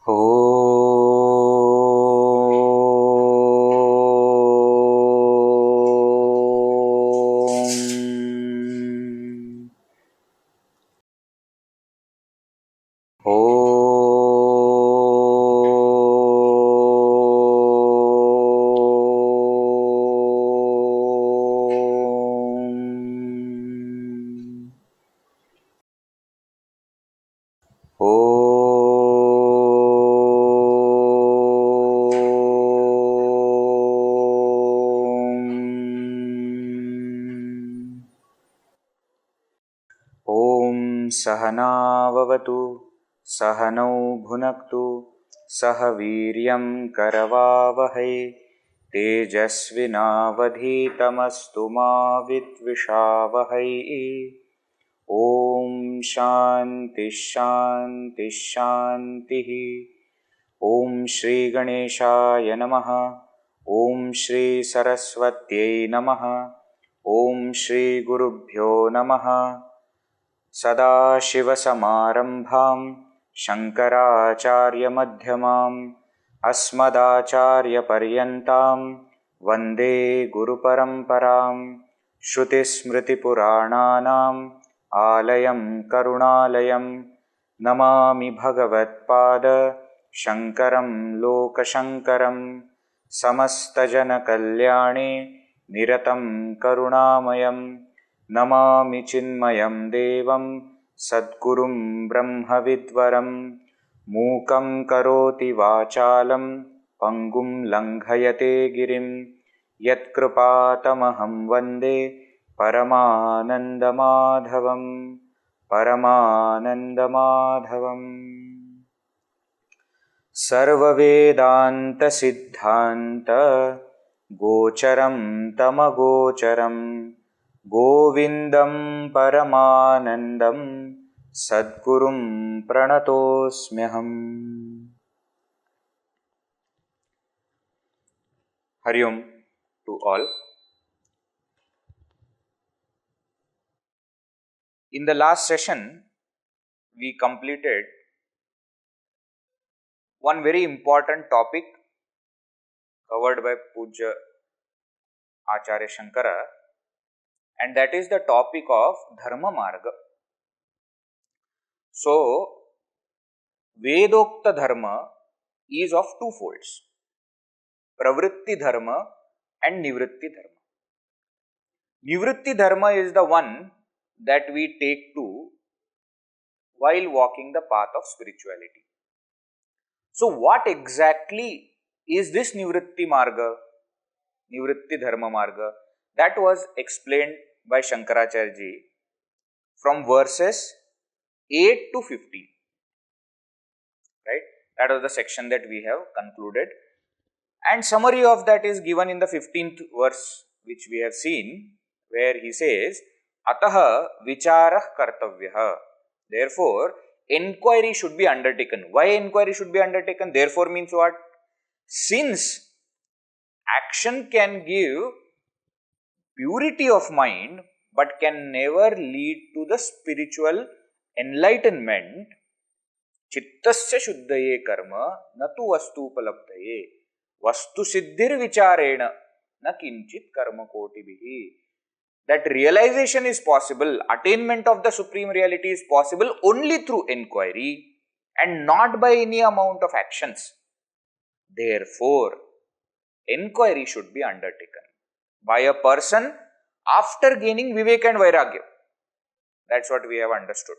ॐ ॐ सहनाववतु सहनौ भुनक्तु सह वीर्यं करवावहै तेजस्विनावधीतमस्तु मा विद्विषावहै। ॐ शान्ति शान्ति शान्तिः। ॐ श्री गणेशाय नमः। ॐ श्री सरस्वत्यै नमः। ॐ श्री गुरुभ्यो नमः। सदाशिवसमारम्भां शङ्कराचार्यमध्यमाम् अस्मदाचार्यपर्यन्तां वन्दे गुरुपरम्परां। श्रुतिस्मृतिपुराणानाम् आलयं करुणालयं नमामि भगवत्पाद शङ्करं लोकशङ्करं। समस्तजनकल्याणे निरतं करुणामयं नमामि चिन्मयं देवं सद्गुरुं ब्रह्मविद्वरं। मूकं करोति वाचालं पङ्गुं लङ्घयते गिरिं यत्कृपातमहं वन्दे परमानन्दमाधवं परमानन्दमाधवम्। सर्ववेदान्तसिद्धान्त गोचरं तमगोचरं गोविन्दं परमानन्दं सद्गुरुं प्रणतोऽस्म्यहम्। Hari Om to all. In the last session, we completed one very important topic covered by Pujya Acharya Shankara, and that is the topic of Dharma Marga. So, Vedokta Dharma is of two folds, Pravritti Dharma and Nivritti Dharma. Nivritti Dharma is the one that we take to while walking the path of spirituality. So, what exactly is this Nivritti Marga, Nivritti Dharma Marga? That was explained by Shankaracharya ji from verses 8 to 15. Right? That was the section that we have concluded. And summary of that is given in the 15th verse, which we have seen, where he says, Ataha vicharah kartavyah. Therefore, inquiry should be undertaken. Why inquiry should be undertaken? Therefore means what? Since action can give purity of mind, but can never lead to the spiritual enlightenment, chittasya shuddhaye karma natu vastupalabdhaye vastu siddhir vicharena na kinchit karma kotibhihi. That realization is possible, attainment of the supreme reality is possible only through inquiry and not by any amount of actions. Therefore, inquiry should be undertaken by a person after gaining Vivek and Vairagya. That's what we have understood.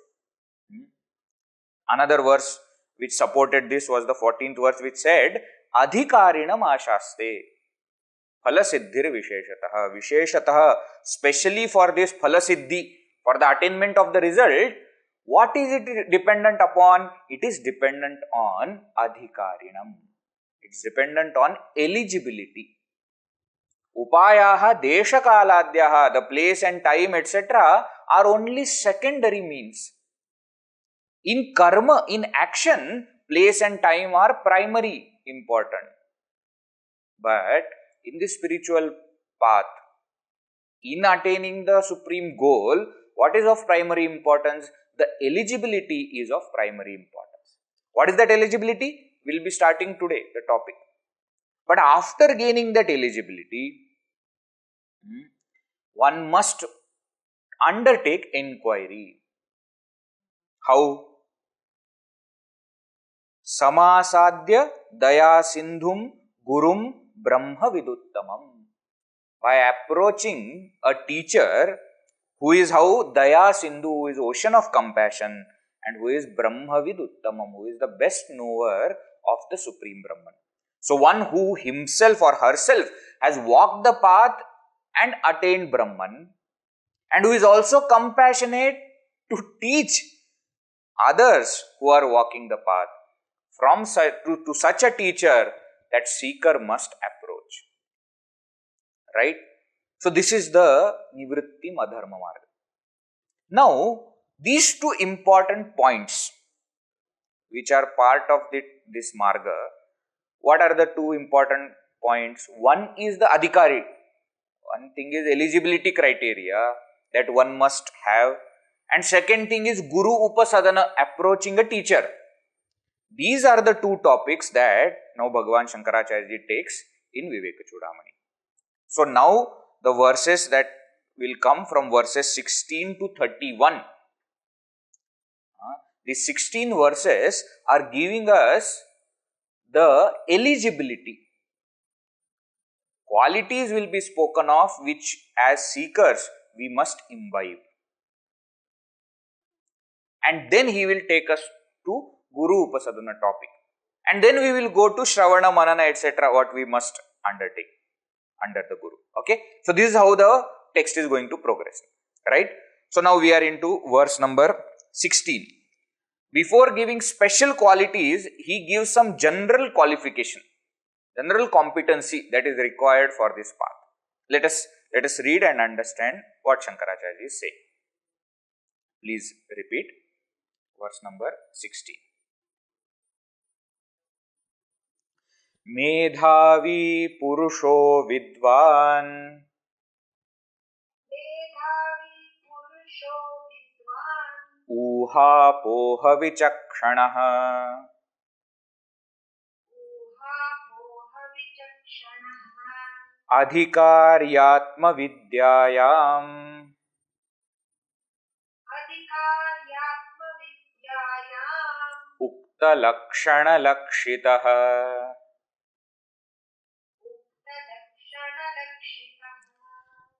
Another verse which supported this was the 14th verse, which said, Adhikarinam ashaste phalasiddhir visheshatah. Visheshatah, specially for this phalasiddhi, for the attainment of the result, what is it dependent upon? It is dependent on adhikarinam. It's dependent on eligibility. Upayaha deshakaladhyaha, the place and time, etc., are only secondary means. In karma, in action, place and time are primary important. But in the spiritual path, in attaining the supreme goal, what is of primary importance? The eligibility is of primary importance. What is that eligibility? We'll be starting today the topic. But after gaining that eligibility, one must undertake inquiry. How? Samasadya daya sindhum gurum brahma viduttamam. By approaching a teacher who is how Daya Sindhu, who is ocean of compassion, and who is Brahma Viduttamam, who is the best knower of the Supreme Brahman. So one who himself or herself has walked the path and attained Brahman, and who is also compassionate to teach others who are walking the path. To such a teacher, that seeker must approach. Right? So this is the Nivritti Madharma Marga. Now, these two important points, which are part of this Marga, what are the two important points? One is the Adhikari. One thing is eligibility criteria that one must have. And second thing is Guru Upasadana, approaching a teacher. These are the two topics that now Bhagavan Shankaracharya ji takes in Viveka Chudamani. So now the verses that will come from verses 16 to 31. These 16 verses are giving us the eligibility. Qualities will be spoken of which as seekers we must imbibe. And then he will take us to Guru Upasadana topic. And then we will go to Shravana, Manana, etc. what we must undertake under the Guru. Okay. So this is how the text is going to progress. Right. So now we are into verse number 16. Before giving special qualities, he gives some general qualification, general competency that is required for this path. Let us read and understand what Shankaracharya is saying. Please repeat verse number 16. Medhavi Purusho Vidvan Uhapoha Vichakshanaha Adhikaryatma Vidyayam Ukta Lakshana Lakshitaha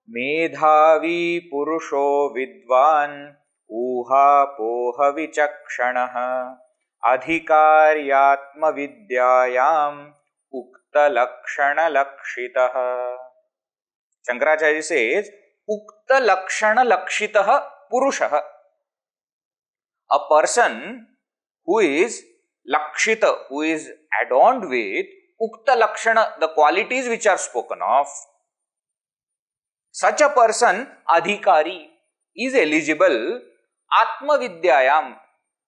Medhavi Purusho Vidvan Uhapoha Vichakshanaha Adhikaryatma Vidyayam Ukta Lakshana Lakshitaha. Shankaracharya says, Ukta Lakshana Lakshitaha Purushaha. A person who is Lakshita, who is adorned with Ukta Lakshana, the qualities which are spoken of, such a person, Adhikari, is eligible Atma Vidyayam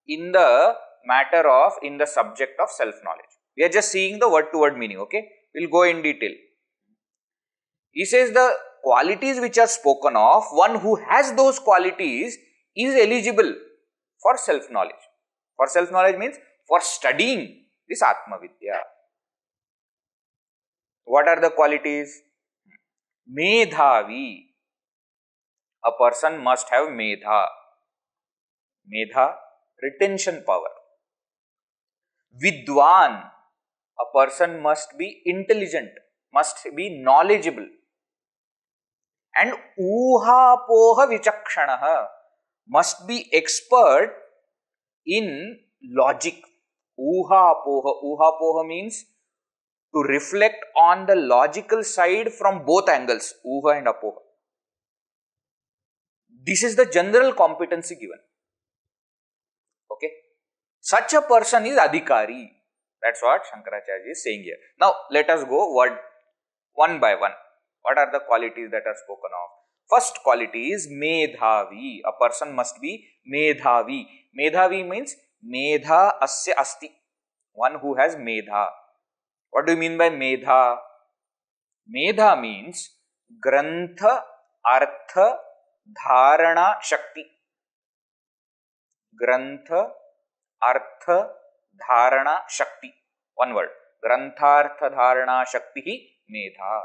in the matter of, in the subject of self-knowledge. We are just seeing the word-to-word meaning, okay? We'll go in detail. He says the qualities which are spoken of, one who has those qualities is eligible for self-knowledge. For self-knowledge means for studying this Atma Vidya. What are the qualities? Medhavi. A person must have medha. Medha, retention power. Vidwan. A person must be intelligent, must be knowledgeable. And Uhapoha Vichakshanaha, must be expert in logic. Uhapoha. Uhapoha means to reflect on the logical side from both angles, Uha and Apoha. This is the general competency given. Okay. Such a person is Adhikari. That's what Shankaracharya is saying here. Now, let us go one by one. What are the qualities that are spoken of? First quality is Medhavi. A person must be Medhavi. Medhavi means Medha Asya Asti. One who has Medha. What do you mean by Medha? Medha means Grantha Artha Dharana Shakti. Grantha Artha Dharana Shakti. One word. Granthartha Dharana Shakti Medha.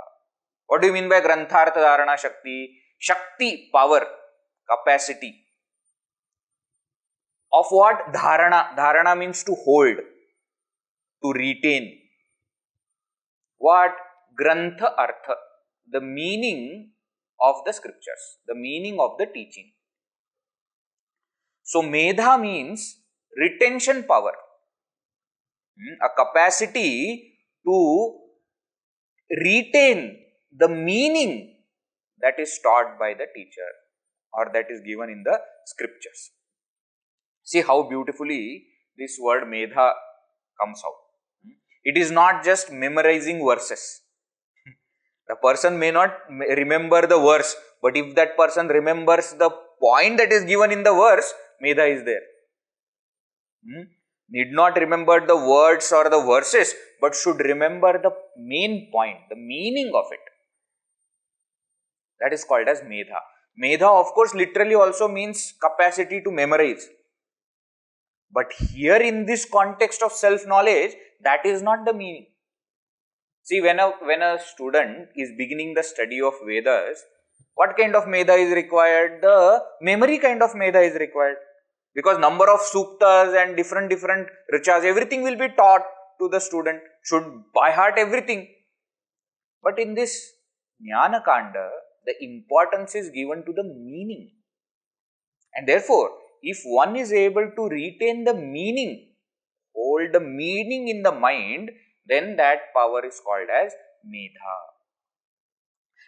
What do you mean by Granthartha Dharana Shakti? Shakti, power, capacity. Of what? Dharana. Dharana means to hold, to retain. What? Grantha Artha. The meaning of the scriptures, the meaning of the teaching. So, Medha means retention power, a capacity to retain the meaning that is taught by the teacher or that is given in the scriptures. See how beautifully this word Medha comes out. It is not just memorizing verses. The person may not remember the verse, but if that person remembers the point that is given in the verse, Medha is there. Need not remember the words or the verses, but should remember the main point, the meaning of it. That is called as Medha. Medha, of course, literally also means capacity to memorize. But here in this context of self-knowledge, that is not the meaning. See, when a student is beginning the study of Vedas, what kind of Medha is required? The memory kind of Medha is required. Because number of suktas and different richas, everything will be taught to the student, should by heart everything. But in this Jnana Kanda, the importance is given to the meaning. And therefore, if one is able to retain the meaning, hold the meaning in the mind, then that power is called as Medha.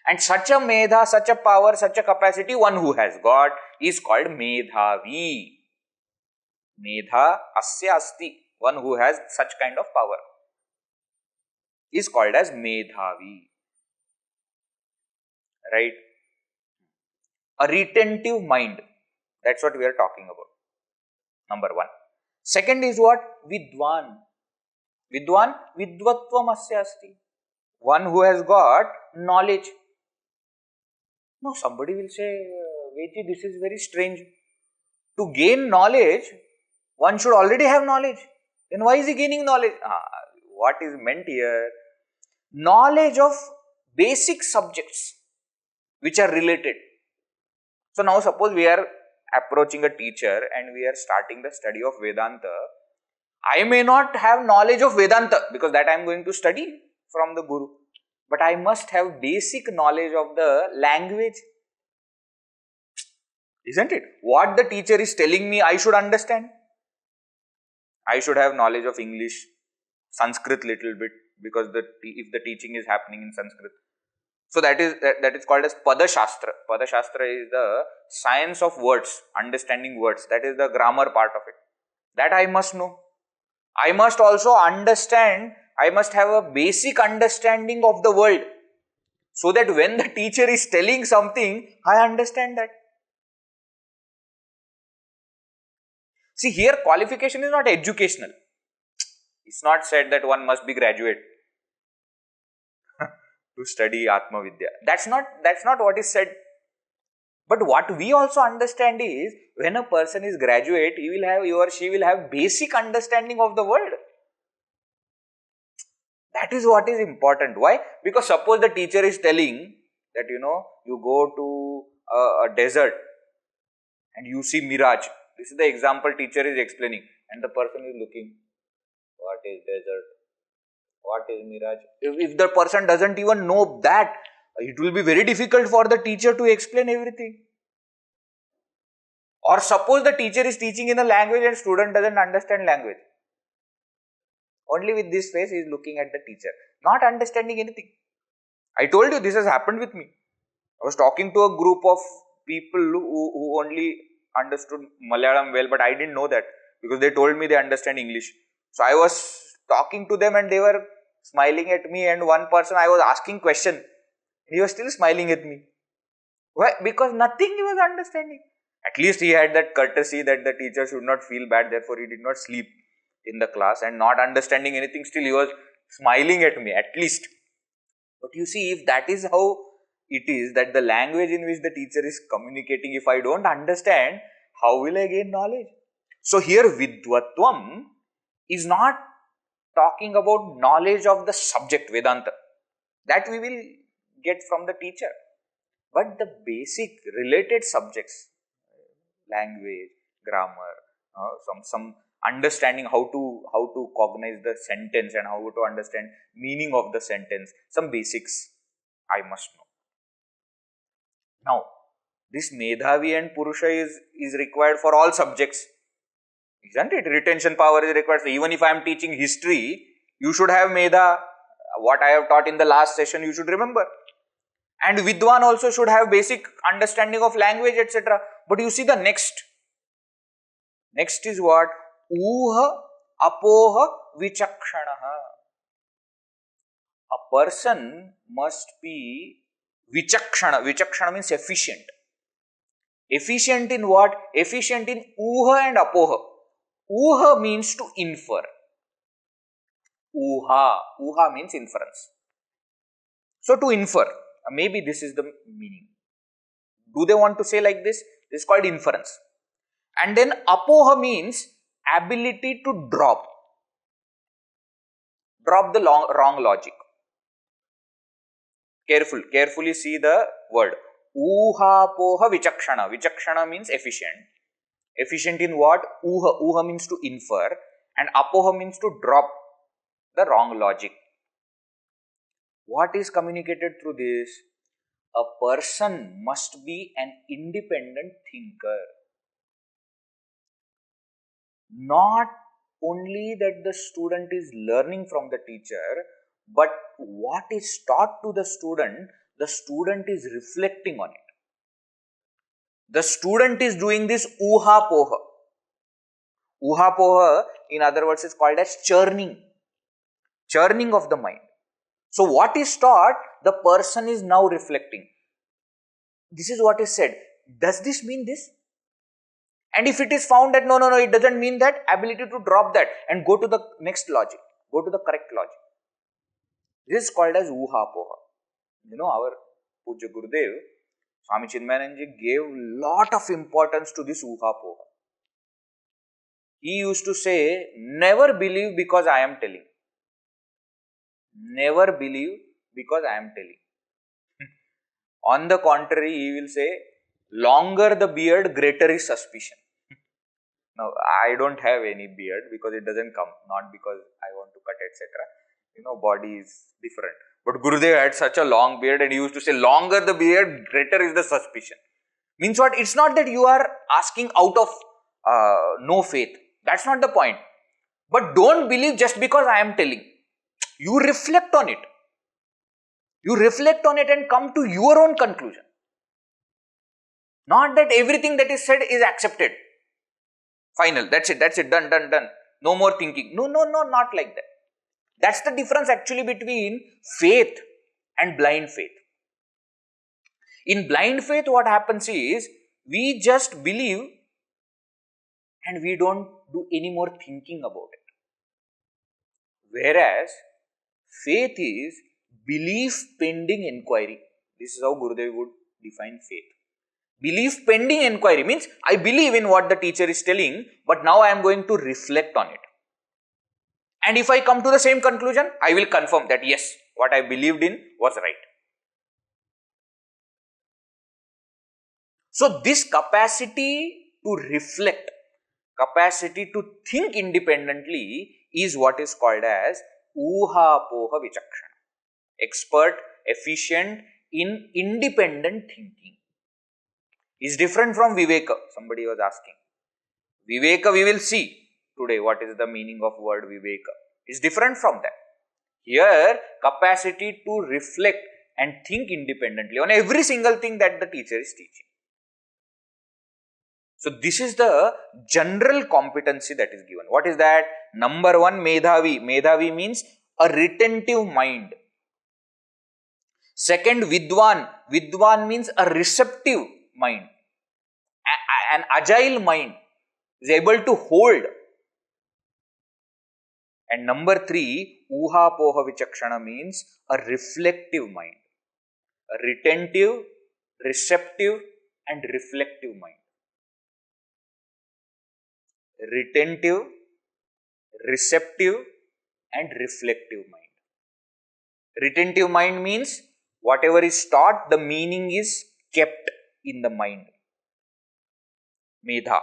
And such a Medha, such a power, such a capacity, one who has got is called Medhavi. Medha asya asti, one who has such kind of power, is called as Medhavi. Right? A retentive mind. That's what we are talking about. Number one. Second is what? Vidwan. Vidwan, vidvatvam asya asti. One who has got knowledge. Now somebody will say, Vedi, this is very strange. To gain knowledge, one should already have knowledge. Then why is he gaining knowledge? What is meant here? Knowledge of basic subjects which are related. So now suppose we are approaching a teacher and we are starting the study of Vedanta. I may not have knowledge of Vedanta because that I am going to study from the Guru. But I must have basic knowledge of the language. Isn't it? What the teacher is telling me, I should understand. I should have knowledge of English, Sanskrit little bit, because if the teaching is happening in Sanskrit. So that is called as Pada Shastra. Pada Shastra is the science of words, understanding words. That is the grammar part of it. That I must know. I must also understand, I must have a basic understanding of the world. So that when the teacher is telling something, I understand that. See, here qualification is not educational. It's not said that one must be graduate to study Atma Vidya. That's not what is said. But what we also understand is, when a person is graduate, he or she will have basic understanding of the world. That is what is important. Why? Because suppose the teacher is telling that, you go to a desert and you see mirage. This is the example teacher is explaining, and the person is looking, what is desert? What is mirage? If the person doesn't even know that, it will be very difficult for the teacher to explain everything. Or suppose the teacher is teaching in a language and student doesn't understand language. Only with this face he is looking at the teacher, not understanding anything. I told you this has happened with me. I was talking to a group of people who only understood Malayalam well, but I didn't know that because they told me they understand English. So I was talking to them and they were smiling at me, and one person I was asking question, he was still smiling at me. Why? Because nothing he was understanding. At least he had that courtesy that the teacher should not feel bad, therefore he did not sleep in the class, and not understanding anything, still he was smiling at me at least. But you see, if that is how it is, that the language in which the teacher is communicating, if I don't understand, how will I gain knowledge? So here Vidvatvam is not talking about knowledge of the subject Vedanta. That we will get from the teacher. But the basic related subjects, language, grammar, some understanding how to cognize the sentence and how to understand meaning of the sentence, some basics I must know. Now, this Medhavi and Purusha is required for all subjects, isn't it? Retention power is required. So even if I am teaching history, you should have Medha. What I have taught in the last session, you should remember. And Vidwan also should have basic understanding of language, etc. But you see the next. Next is what? Uha apoha vichakshanaha. A person must be vichakshana. Vichakshana means efficient. Efficient in what? Efficient in uha and apoha. Uha means to infer. Uha. Uha means inference. So to infer. Maybe this is the meaning. Do they want to say like this? This is called inference. And then apoha means ability to drop. Drop the wrong logic. Carefully see the word. Uhapoha vichakshana. Vichakshana means efficient. Efficient in what? Uha. Uha means to infer. And apoha means to drop the wrong logic. What is communicated through this? A person must be an independent thinker. Not only that the student is learning from the teacher, but what is taught to the student is reflecting on it. The student is doing this uha poha. Uha poha, in other words, is called as churning. Churning of the mind. So what is taught, the person is now reflecting. This is what is said. Does this mean this? And if it is found that no, it doesn't mean that, ability to drop that and go to the next logic, go to the correct logic. This is called as uha poha. You know, our Puja Gurudev, Swami Chinmayananji gave lot of importance to this uha poha. He used to say, never believe because I am telling. Never believe because I am telling. On the contrary, he will say, longer the beard, greater is suspicion. Now, I don't have any beard because it doesn't come, not because I want to cut, etc. You know, body is different. But Gurudev had such a long beard and he used to say, longer the beard, greater is the suspicion. Means what? It's not that you are asking out of no faith. That's not the point. But don't believe just because I am telling. You reflect on it. You reflect on it and come to your own conclusion. Not that everything that is said is accepted. Final. That's it. Done. No more thinking. No, not like that. That's the difference actually between faith and blind faith. In blind faith, what happens is, we just believe and we don't do any more thinking about it. Whereas, faith is belief pending inquiry. This is how Gurudev would define faith. Belief pending inquiry means, I believe in what the teacher is telling, but now I am going to reflect on it. And if I come to the same conclusion, I will confirm that yes, what I believed in was right. So this capacity to reflect, capacity to think independently is what is called as uha poha vichakshana. Expert, efficient in independent thinking. Is different from viveka. Somebody was asking. Viveka we will see today what is the meaning of word viveka. Is different from that. Here, capacity to reflect and think independently on every single thing that the teacher is teaching. So this is the general competency that is given. What is that? Number one, Medhavi. Medhavi means a retentive mind. Second, Vidwan. Vidwan means a receptive mind. An agile mind is able to hold. And number three, uha poha vichakshana means a reflective mind. A retentive, receptive and reflective mind. Retentive, receptive and reflective mind. Retentive mind means whatever is taught, the meaning is kept in the mind. Medha.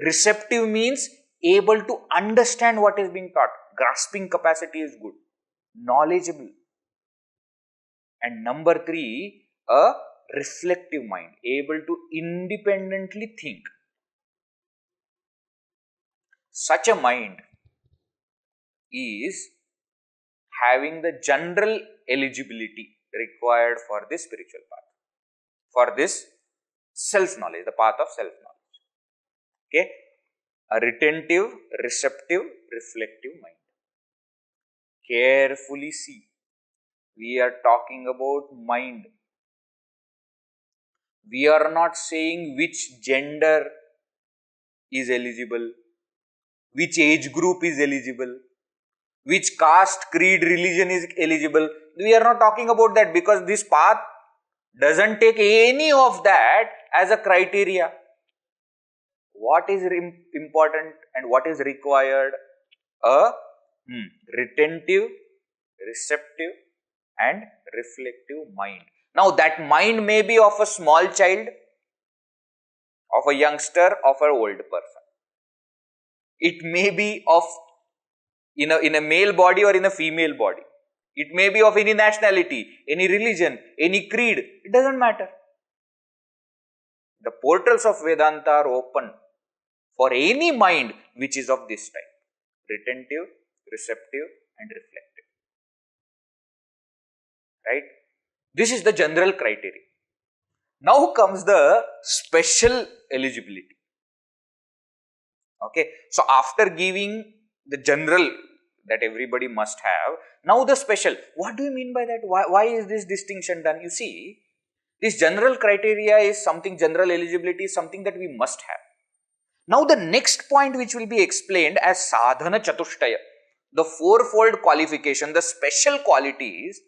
Receptive means able to understand what is being taught. Grasping capacity is good. Knowledgeable. And number 3, a reflective mind, able to independently think. Such a mind is having the general eligibility required for this spiritual path, for this self-knowledge, the path of self-knowledge. Okay? A retentive, receptive, reflective mind. Carefully see. We are talking about mind. We are not saying which gender is eligible, which age group is eligible, which caste, creed, religion is eligible. We are not talking about that, because this path doesn't take any of that as a criteria. What is important and what is required? A retentive, receptive and reflective mind. Now that mind may be of a small child, of a youngster, of an old person. It may be of in a male body or in a female body. It may be of any nationality, any religion, any creed. It doesn't matter. The portals of Vedanta are open for any mind which is of this type: retentive, receptive and reflective. Right? This is the general criteria. Now comes the special eligibility. Okay. So after giving the general that everybody must have, now the special. What do you mean by that? Why is this distinction done? You see, this general criteria is something, general eligibility is something that we must have. Now the next point which will be explained as sadhana chatushtaya, the fourfold qualification, the special qualities,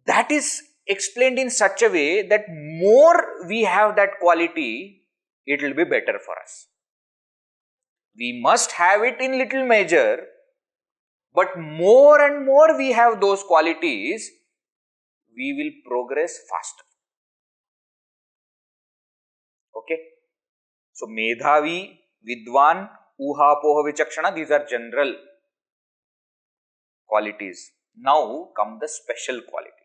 that is explained in such a way that more we have that quality, it will be better for us. We must have it in little measure, but more and more we have those qualities, we will progress faster. Okay? So, Medhavi, Vidwan, Uhapoha Vichakshana, these are general qualities. Now come the special qualities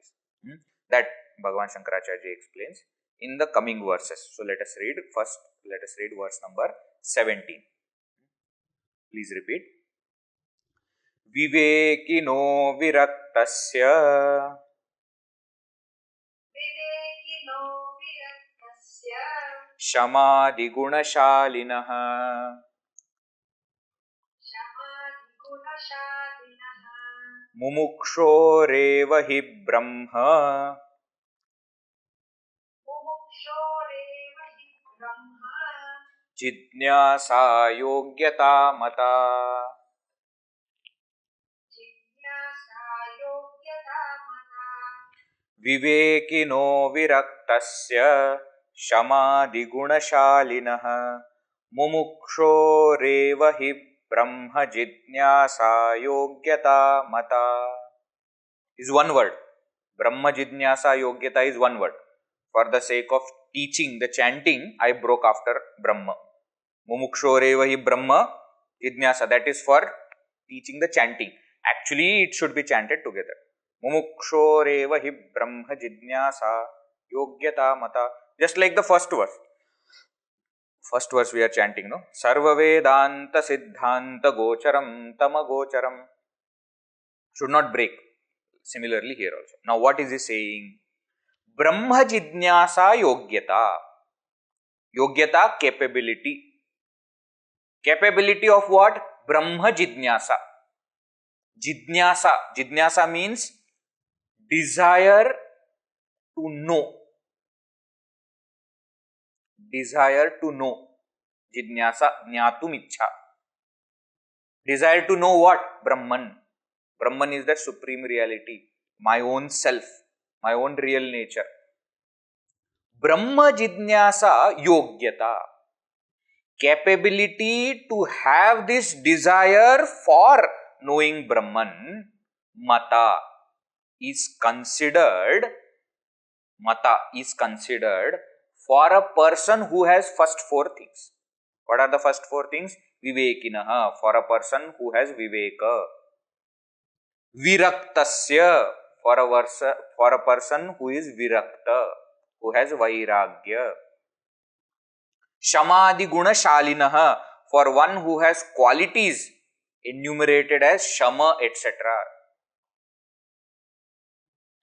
that Bhagavan Shankaracharya explains in the coming verses. So, let us read first, let us read verse number 17. Please repeat. Vivekino viraktasya Shamadi gunashalinah Mumukshoreva hi brahma Jidnyasa yogyata mata. Vivekino viraktasya Shamadi gunashalinah Mumukshoreva hi brahma jidnyasa yogyata mata is one word. Brahma jidnyasa yogyata is one word. For the sake of teaching the chanting, I broke after Brahma. Mumukshoreva hi brahma jidnyasa, that is for teaching the chanting. Actually, it should be chanted together. Mumukshoreva hi brahma jidnyasa yogyata mata. Just like the first verse. First verse we are chanting, no? Sarva Vedanta Siddhanta Gocharam Tama Gocharam. Should not break. Similarly here also. Now what is he saying? Brahma Jidnyasa Yogyata. Yogyata, capability. Capability of what? Brahma Jidnyasa. Jidnyasa. Jidnyasa means desire to know. Desire to know. Jidnyasa, jnatum ichha. Desire to know what? Brahman. Brahman is the supreme reality. My own self. My own real nature. Brahma Jidnyasa Yogyata. capability to have this desire for knowing Brahman, mata is considered for a person who has first four things. What are the first four things? Vivekinaha, for a person who has viveka. Viraktasya, for a person who is virakta, who has vairagya. Shamadi guna shalinaha, for one who has qualities enumerated as shama, etc.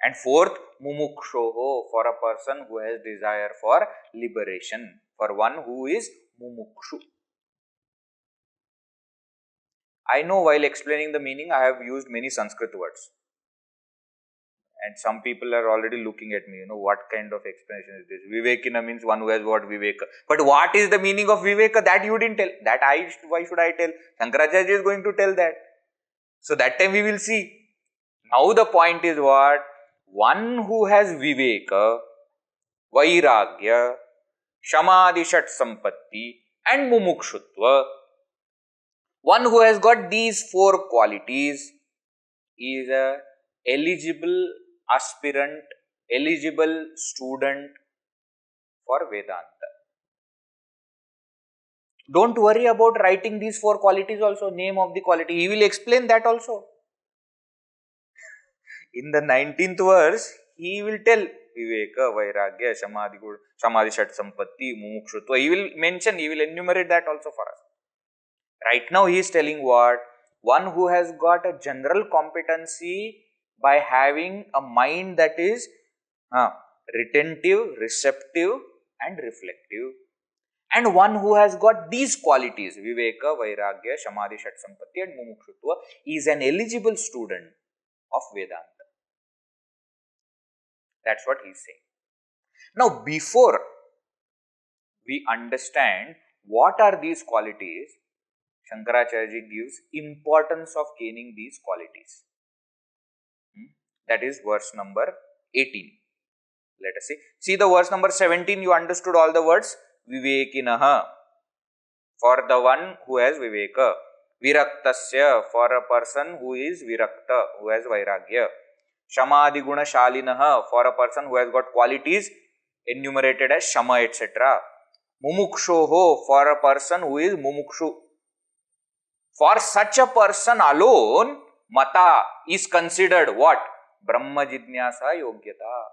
And fourth, mumukshoho, for a person who has desire for liberation, for one who is mumukshu. I know while explaining the meaning, I have used many Sanskrit words. And some people are already looking at me, what kind of explanation is this? Vivekina means one who has what Viveka. But what is the meaning of Viveka? That you didn't tell. Why should I tell? Shankaracharya is going to tell that. So that time we will see. Now the point is what? One who has Viveka, Vairagya, Shamadhi Shat Sampatti and Mumukshutva, one who has got these four qualities is a eligible aspirant, eligible student for Vedanta. Don't worry about writing these four qualities also, name of the quality. He will explain that also. In the 19th verse, he will tell Viveka, Vairagya, Samadhi, Shat Sampatti, Mumukshutva. He will mention, he will enumerate that also for us. Right now he is telling what? One who has got a general competency by having a mind that is retentive, receptive and reflective. And one who has got these qualities, Viveka, Vairagya, Samadhi, Shat Sampatti and Mumukshutva, is an eligible student of Vedanta. That's what he is saying. Now, before we understand what are these qualities, Shankaracharya gives importance of gaining these qualities. That is verse number 18. Let us see. See the verse number 17, you understood all the words. Vivekinaha, for the one who has Viveka. Viraktasya, for a person who is Virakta, who has Vairagya. Shamadhi guna shalinaha, for a person who has got qualities enumerated as Shama, etc. Mumukshoho, for a person who is Mumukshu. For such a person alone, mata is considered what? Brahma Jidnyasa Yogyata.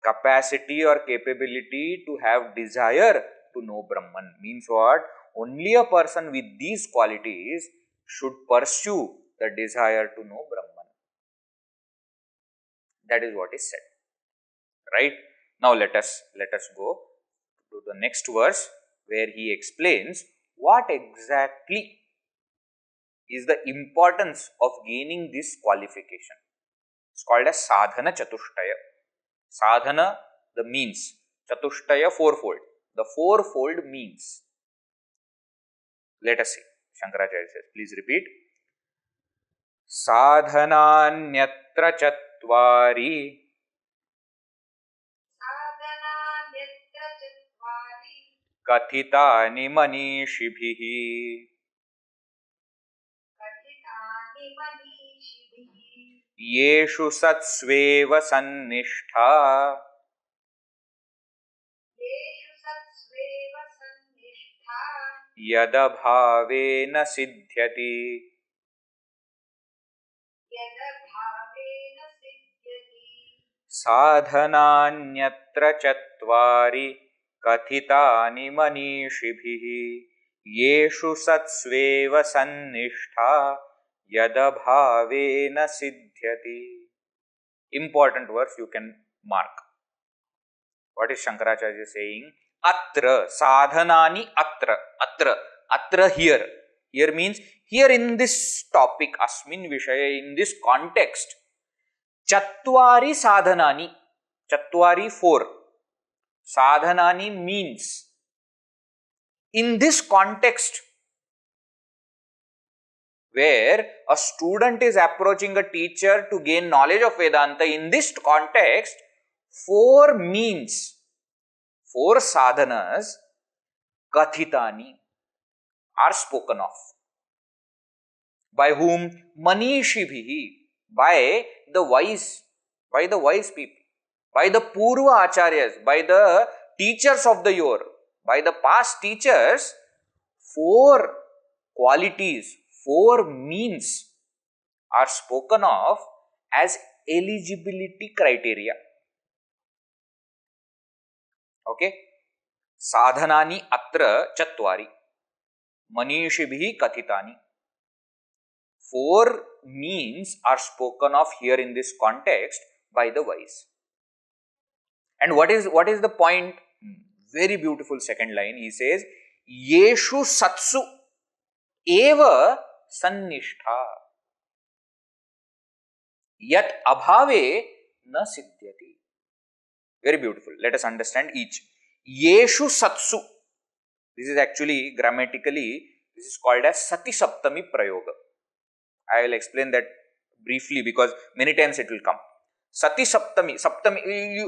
Capacity or capability to have desire to know Brahman. Means what? Only a person with these qualities should pursue the desire to know Brahman. That is what is said. Right? Now let us go to the next verse where he explains what exactly is the importance of gaining this qualification. It's called as sadhana chatushtaya. Sadhana, the means. Chatushtaya, fourfold. The fourfold means. Let us see. Shankaracharya says, please repeat. Sadhananyatra chatvari. Kathitani manishibhihi. Yeshu satsveva sannishta. Yadabhavena siddhyati. Sadhananyatra chatvari kathitani manishibhihi. Yeshu satsveva sannishta. Yadabhavena siddhyati. Important verse you can mark. What is Shankaracharya saying? Atra, sadhanani atra. Atra here. Here means here in this topic, asmin vishaya, in this context. Chatvari sadhanani. Chatvari, four. Sadhanani means in this context where a student is approaching a teacher to gain knowledge of Vedanta, in this context, four means, four sadhanas kathitani are spoken of. By whom? Manishibhihi, by the wise, people, by the Purva Acharyas, by the teachers of the yore, by the past teachers. Four qualities, four means are spoken of as eligibility criteria. Okay? Sadhanani atra chatvari. Manishibhi kathitani. Four means are spoken of here in this context by the wise. And what is the point? Very beautiful second line. He says, Yeshu satsu eva sannishtha yat abhave na siddhyati. Very beautiful. Let us understand each. Yeshu satsu. This is actually grammatically, this is called as Sati Saptami Prayoga. I will explain that briefly because many times it will come. Sati Saptami,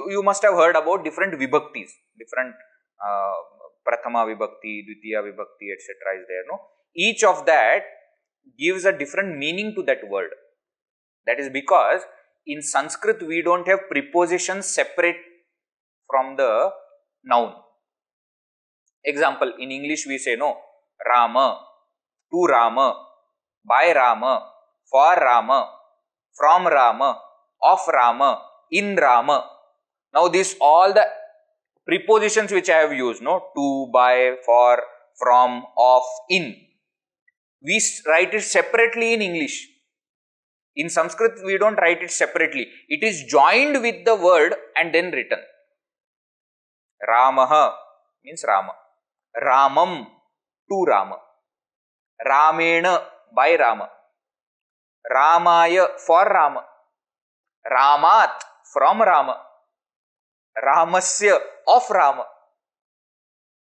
you must have heard about different vibhaktis, different Prathama Vibhakti, Dvitiya Vibhakti, etc. is there, no? Each of that gives a different meaning to that word. That is because in Sanskrit we don't have prepositions separate from the noun. Example, in English we say, no, Rama, to Rama, by Rama, for Rama, from Rama, of Rama, in Rama. Now this all the prepositions which I have used, no, to, by, for, from, of, in, we write it separately in English. In Sanskrit we don't write it separately. It is joined with the word and then written. Ramaha means Rama. Ramam, to Rama. Ramena, by Rama. Ramaya, for Rama. Ramat, from Rama. Ramasya, of Rama.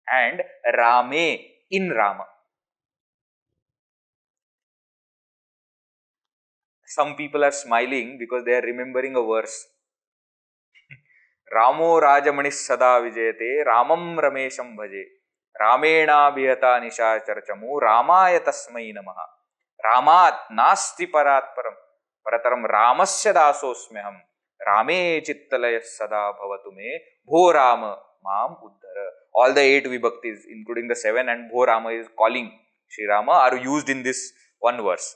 And Rame, in Rama. Some people are smiling because they are remembering a verse. Ramo Rajamani Sada Vijayate, Ramam Ramesham Bhaje. Ramena Bhiyata Nisha Charchamu, Ramaya Tasmai Namaha. Ramat Nasti Parat Param. Parataram Ramasya Dasosmyaham. Rame Chittalaya Sada Bhavatume. Bho Rama Mam Uddhara. All the 8 vibhaktis, including the 7, and Bho Rama is calling Sri Rama, are used in this one verse.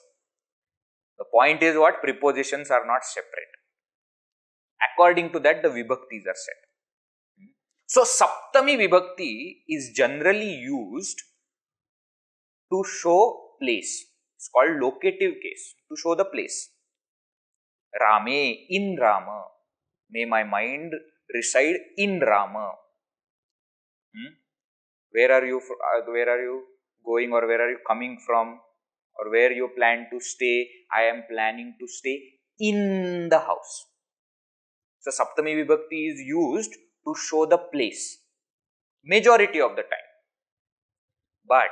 The point is what? Prepositions are not separate. According to that, the vibhaktis are set. So, Saptami Vibhakti is generally used to show place. It's called locative case, to show the place. Rame, in Rama. May my mind reside in Rama. Where are you going, or where are you coming from, or where you plan to stay? I am planning to stay in the house. So, Saptami Vibhakti is used to show the place majority of the time. But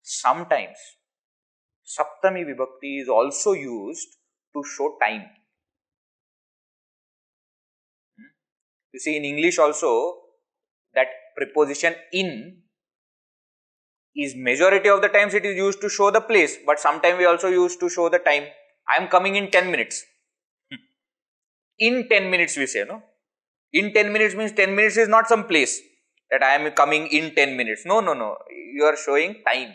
sometimes Saptami Vibhakti is also used to show time. You see, in English also, that preposition in is majority of the times it is used to show the place, but sometimes we also use to show the time. I am coming in 10 minutes. In 10 minutes we say, no? In 10 minutes means 10 minutes is not some place that I am coming in 10 minutes. No. You are showing time.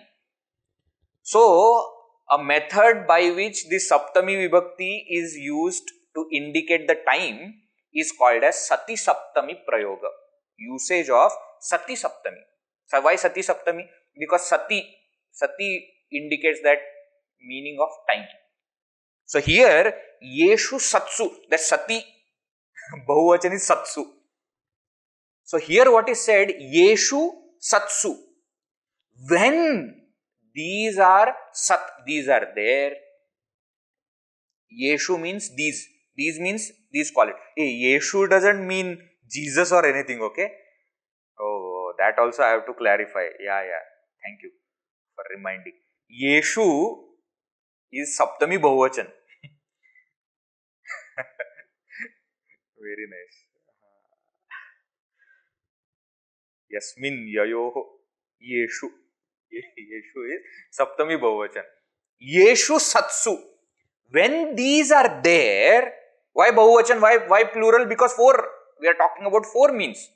So, a method by which this Saptami Vibhakti is used to indicate the time is called as Sati Saptami Prayoga. Usage of Sati Saptami. So, why Sati Saptami? Because Sati indicates that meaning of time. So, here Yeshu Satsu, that Sati, Bahuvachan is Satsu. So, here what is said? Yeshu Satsu. When these are Sat, these are there. Yeshu means these. These means these qualities. Hey, Yeshu doesn't mean Jesus or anything, okay? Oh, that also I have to clarify. Yeah. Thank you for reminding. Yeshu is Saptami Bahuvachan. Very nice. Yasmin Yayoho. Yeshu. Yeshu is Saptami Bahuvachan. Yeshu Satsu. When these are there, why Bahuvachan? Why plural? Because four. We are talking about four means.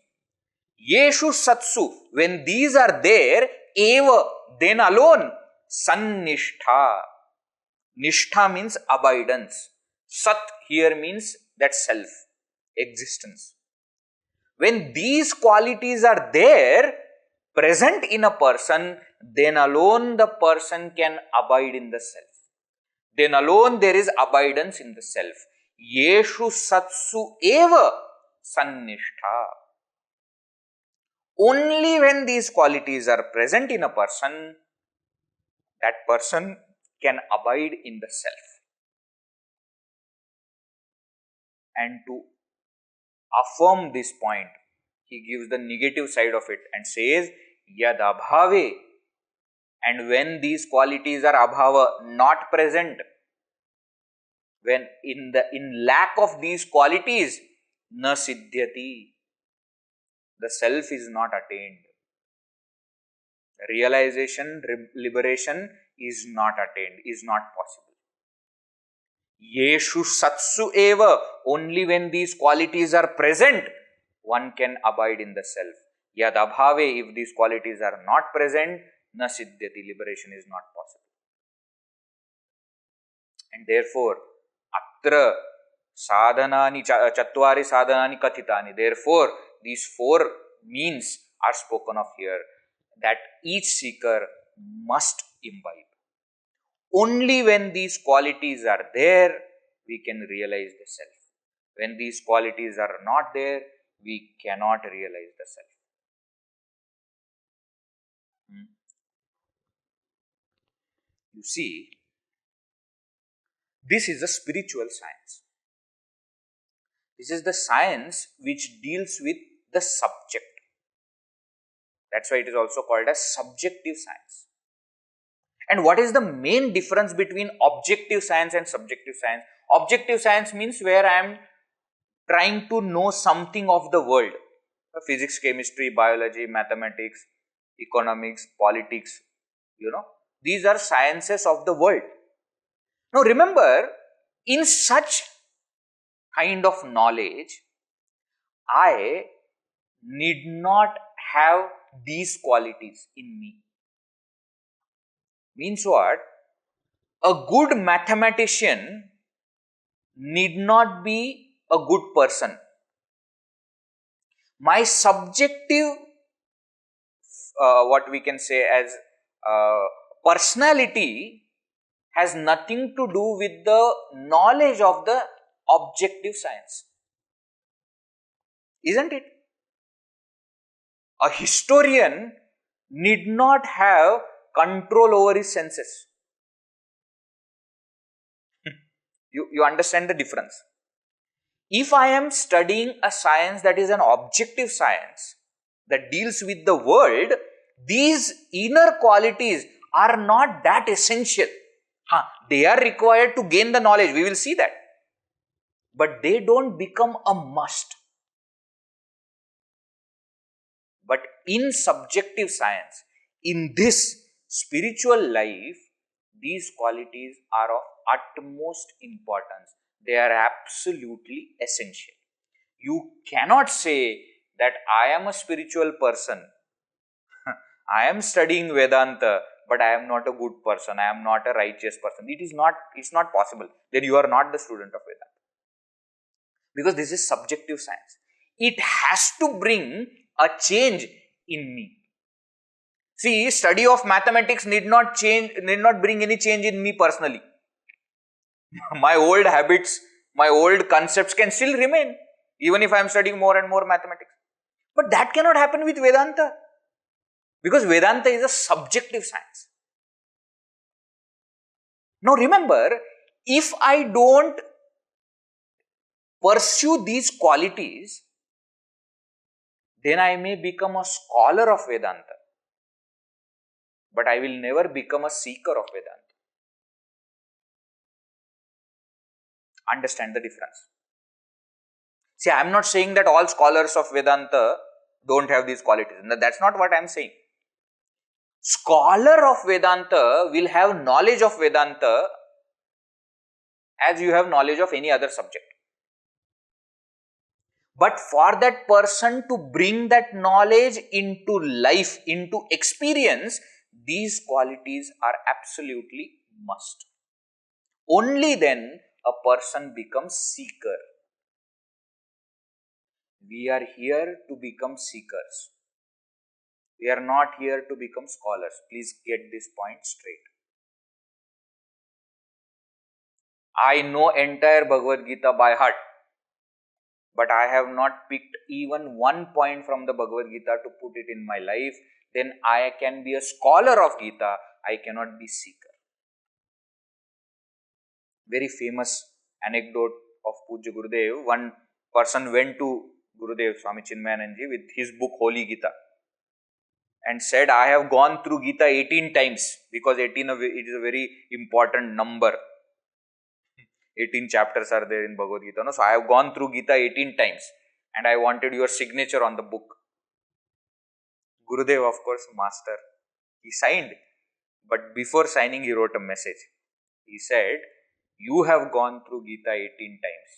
Yeshu Satsu. When these are there, eva, then alone, Sannishtha. Nishtha means abidance. Sat here means that self, existence. When these qualities are there, present in a person, then alone the person can abide in the self. Then alone there is abidance in the self. Yeshu satsu eva sannishtha. Only when these qualities are present in a person, that person can abide in the self. And to affirm this point, he gives the negative side of it and says, Yad abhave. And when these qualities are abhava, not present, when in lack of these qualities, na siddhyati, the self is not attained. Realization, liberation is not attained, is not possible. Yeshu satsu eva, only when these qualities are present, one can abide in the self. Yad abhave, if these qualities are not present, na siddhyati, liberation is not possible. And therefore, atra sadhanani, chatvari sadhanani kathitani, therefore, these four means are spoken of here that each seeker must imbibe. Only when these qualities are there, we can realize the self. When these qualities are not there, we cannot realize the self. You see, this is a spiritual science. This is the science which deals with the subject. That's why it is also called as subjective science. And what is the main difference between objective science and subjective science? Objective science means where I am trying to know something of the world. Physics, chemistry, biology, mathematics, economics, politics, these are sciences of the world. Now remember, in such kind of knowledge, I need not have these qualities in me. Means what? A good mathematician need not be a good person. My subjective, what we can say as personality, has nothing to do with the knowledge of the objective science. Isn't it? A historian need not have control over his senses. You understand the difference? If I am studying a science that is an objective science that deals with the world, these inner qualities are not that essential. They are required to gain the knowledge. We will see that. But they don't become a must. But in subjective science, in this spiritual life, these qualities are of utmost importance. They are absolutely essential. You cannot say that I am a spiritual person. I am studying Vedanta, but I am not a good person. I am not a righteous person. It's not possible. Then you are not the student of Vedanta. Because this is subjective science. It has to bring a change in me. See, study of mathematics need not bring any change in me personally. My old habits, my old concepts can still remain, even if I am studying more and more mathematics. But that cannot happen with Vedanta. Because Vedanta is a subjective science. Now remember, if I don't pursue these qualities, then I may become a scholar of Vedanta. But I will never become a seeker of Vedanta. Understand the difference. See, I am not saying that all scholars of Vedanta don't have these qualities. That's not what I am saying. Scholar of Vedanta will have knowledge of Vedanta as you have knowledge of any other subject. But for that person to bring that knowledge into life, into experience, these qualities are absolutely must. Only then a person becomes seeker. We are here to become seekers. We are not here to become scholars. Please get this point straight. I know entire Bhagavad Gita by heart, but I have not picked even one point from the Bhagavad Gita to put it in my life. Then I can be a scholar of Gita. I cannot be seeker. Very famous anecdote of Pujya Gurudev. One person went to Gurudev Swami Chinmayananji with his book Holy Gita and said, I have gone through Gita 18 times, because 18 it is a very important number. 18 chapters are there in Bhagavad Gita. No? So I have gone through Gita 18 times and I wanted your signature on the book. Gurudev, of course, master, he signed. But before signing, he wrote a message. He said, you have gone through Gita 18 times.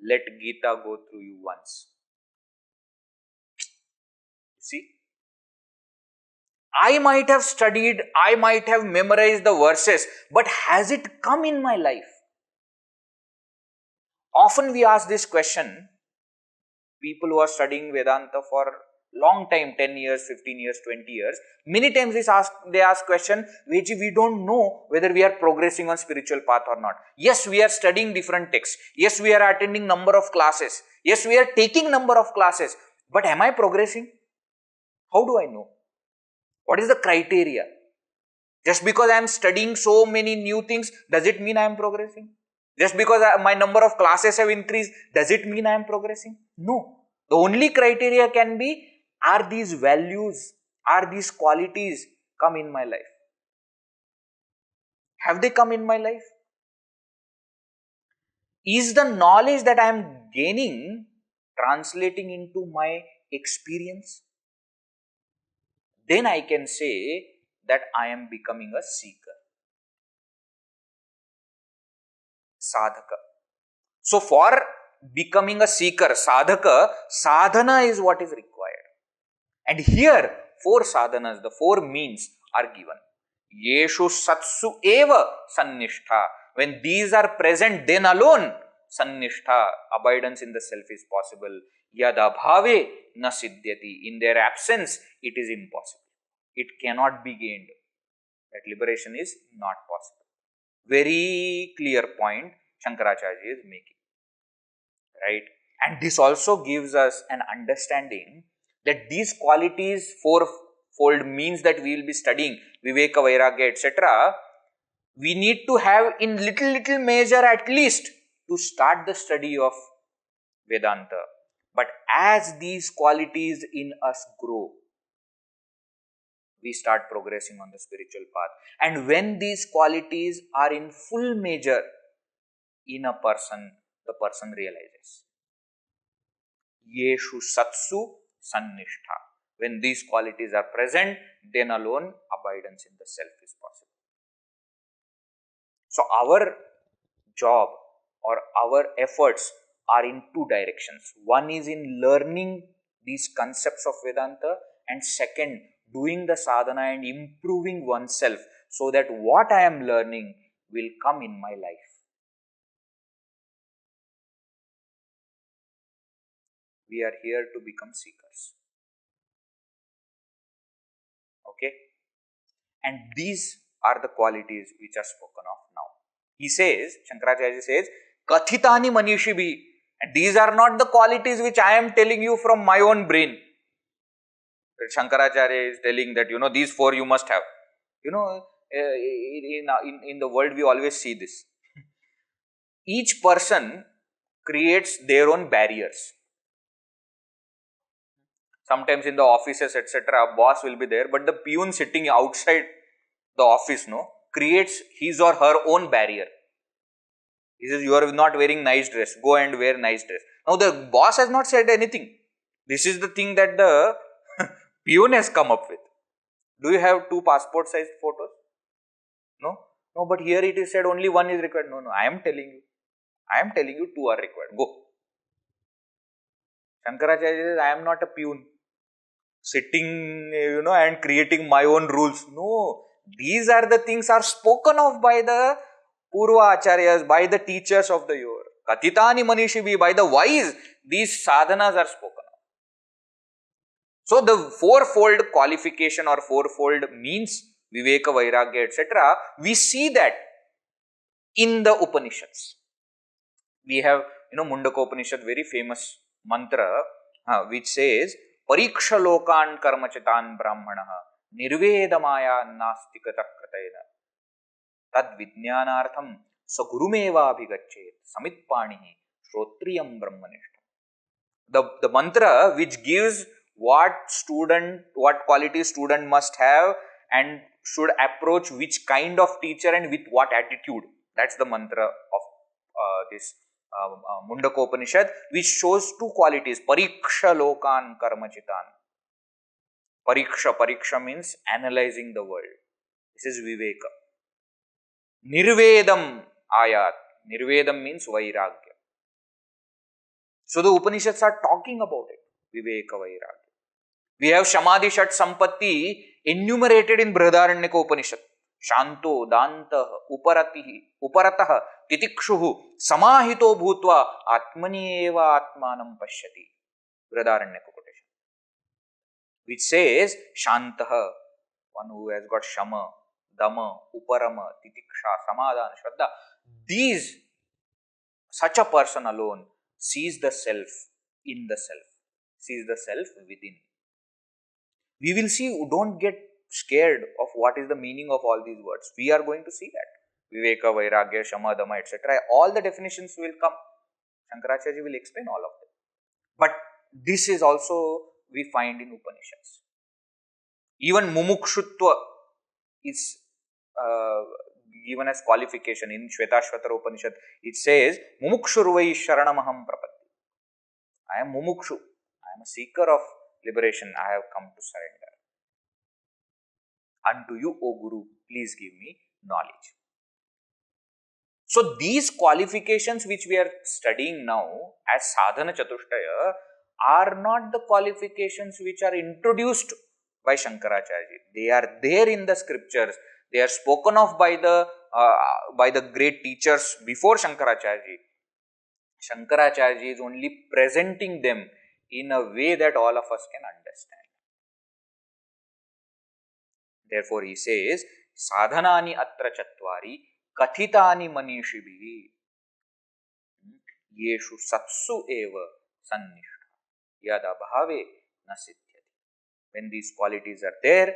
Let Gita go through you once. See? I might have studied, I might have memorized the verses, but has it come in my life? Often we ask this question, people who are studying Vedanta for long time, 10 years, 15 years, 20 years, many times they ask question, which we don't know whether we are progressing on spiritual path or not. Yes, we are studying different texts. Yes, we are attending number of classes. Yes, we are taking number of classes. But am I progressing? How do I know? What is the criteria? Just because I am studying so many new things, does it mean I am progressing? Just because my number of classes have increased, does it mean I am progressing? No. The only criteria can be, are these values, are these qualities come in my life? Have they come in my life? Is the knowledge that I am gaining translating into my experience? Then I can say that I am becoming a seeker. Sadhaka. So for becoming a seeker, sadhaka, sadhana is what is required. And here, 4 sadhanas, the 4 means are given. Yeshu satsu eva sannishtha. When these are present, then alone sannishtha, abidance in the self is possible. Yada bhave na siddhyati. In their absence, it is impossible. It cannot be gained. That liberation is not possible. Very clear point Shankaracharya is making. Right? And this also gives us an understanding that these qualities, 4-fold means that we will be studying, Viveka, Vairagya, etc., we need to have in little measure at least to start the study of Vedanta. But as these qualities in us grow, we start progressing on the spiritual path. And when these qualities are in full measure in a person, the person realizes. Yeshu satsu sannishtha. When these qualities are present, then alone abidance in the self is possible. So our job or our efforts are in 2 directions. One is in learning these concepts of Vedanta, and second, doing the sadhana and improving oneself so that what I am learning will come in my life. We are here to become seekers. Okay? And these are the qualities which are spoken of now. He says, Shankaracharya says, Kathitani Manishibhi. And these are not the qualities which I am telling you from my own brain. Shankaracharya is telling that, these 4 you must have. In the world we always see this. Each person creates their own barriers. Sometimes in the offices, etc., boss will be there, but the peon sitting outside the office, creates his or her own barrier. He says, you are not wearing nice dress, go and wear nice dress. Now the boss has not said anything. This is the thing that the Pune has come up with. Do you have two passport sized photos? No? No, but here it is said only one is required. No, I am telling you. Two are required. Go. Shankaracharya says, I am not a peon. Sitting, and creating my own rules. No. These are the things are spoken of by the Purva Acharyas, by the teachers of the yore. Katitani Manishibi, by the wise, these sadhanas are spoken of. So the fourfold qualification or fourfold means, Viveka, Vairagya, etc., we see that in the Upanishads. We have, Mundaka Upanishad, very famous mantra, which says, Pariksha lokan karmachitan brahmanaha nirvedamaya nastikata kratena tad vijnanartham sagurumeva abhigachet samitpanihi shrotriyam brahmanishtam. The mantra which gives what quality student must have and should approach which kind of teacher and with what attitude. That's the mantra of this Mundaka Upanishad, which shows two qualities: Pariksha lokan karmachitan. Pariksha means analyzing the world. This is Viveka. Nirvedam ayat. Nirvedam means Vairagya. So the Upanishads are talking about it. Viveka, Vairagya. We have Shamadhi Shat Sampatti enumerated in Brihadaranyaka Upanishad. Shanto, Dantah, Uparatah, Titikshuhu, Samahito Bhutva, Atmani eva Atmanam Pashyati. Brihadaranyaka quotation. Which says, Shantaha, one who has got Shama, Dama, Uparama, Titiksha, Samadhana, Shraddha. These, such a person alone sees the self in the self, sees the self within. We will see, don't get scared of what is the meaning of all these words. We are going to see that. Viveka, Vairagya, Shama, Dama, etc. All the definitions will come. Shankaracharya will explain all of them. But this is also we find in Upanishads. Even Mumukshutva is given as qualification in Shvetashvatara Upanishad. It says, Mumukshurvai Sharanamaham Prapatti. I am Mumukshu. I am a seeker of liberation. I have come to surrender. Unto you, O Guru, please give me knowledge. So these qualifications which we are studying now as Sadhana Chatushtaya are not the qualifications which are introduced by Shankaracharya. They are there in the scriptures. They are spoken of by the great teachers before Shankaracharya. Shankaracharya is only presenting them in a way that all of us can understand. Therefore, he says, Sadhanani atra chatvari kathitani manishibihi yeshu satsu eva sannishta yad abhave na siddhyati. When these qualities are there,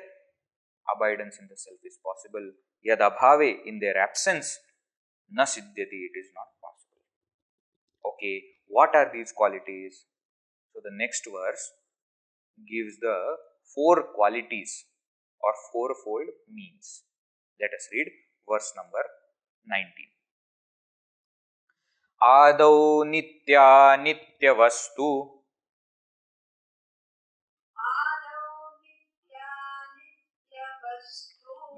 abidance in the self is possible. Yad abhave, in their absence, na siddhyati, it is not possible. Okay, what are these qualities? So the next verse gives the four qualities or fourfold means. Let us read verse number 19. Adau nitya nityavastu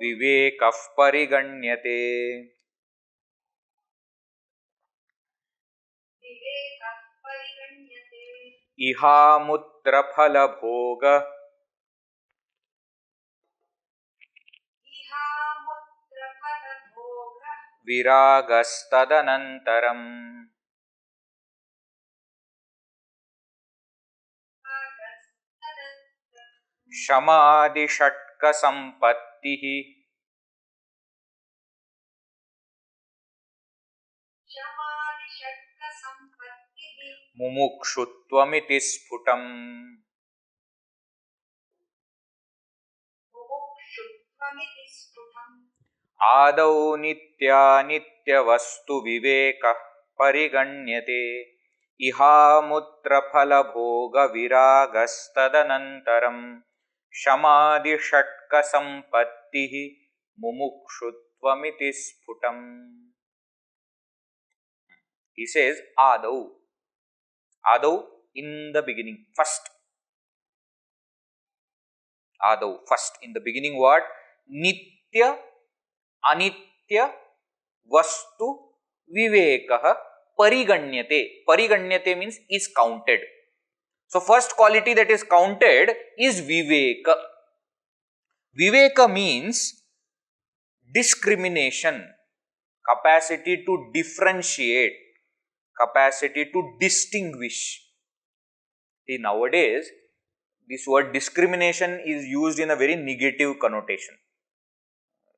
vivekah pariganyate iha mutra phala bhoga viragastadanantaram. Shamadhi shatka sampattihi mumukshuttvamiti sphutam. Adau nitya nityavastu vivekah pariganyate iha mutra phala bhoga viragastadanantaram shamadhi shatka sampattihi mumukshuttvamiti sphutam. He says Adau. Adau, in the beginning, first. Adau, first, in the beginning what? Nitya, Anitya, Vastu, Vivekah, Pariganyate. Pariganyate means is counted. So first quality that is counted is Viveka. Viveka means discrimination, capacity to differentiate, capacity to distinguish. See, nowadays, this word discrimination is used in a very negative connotation.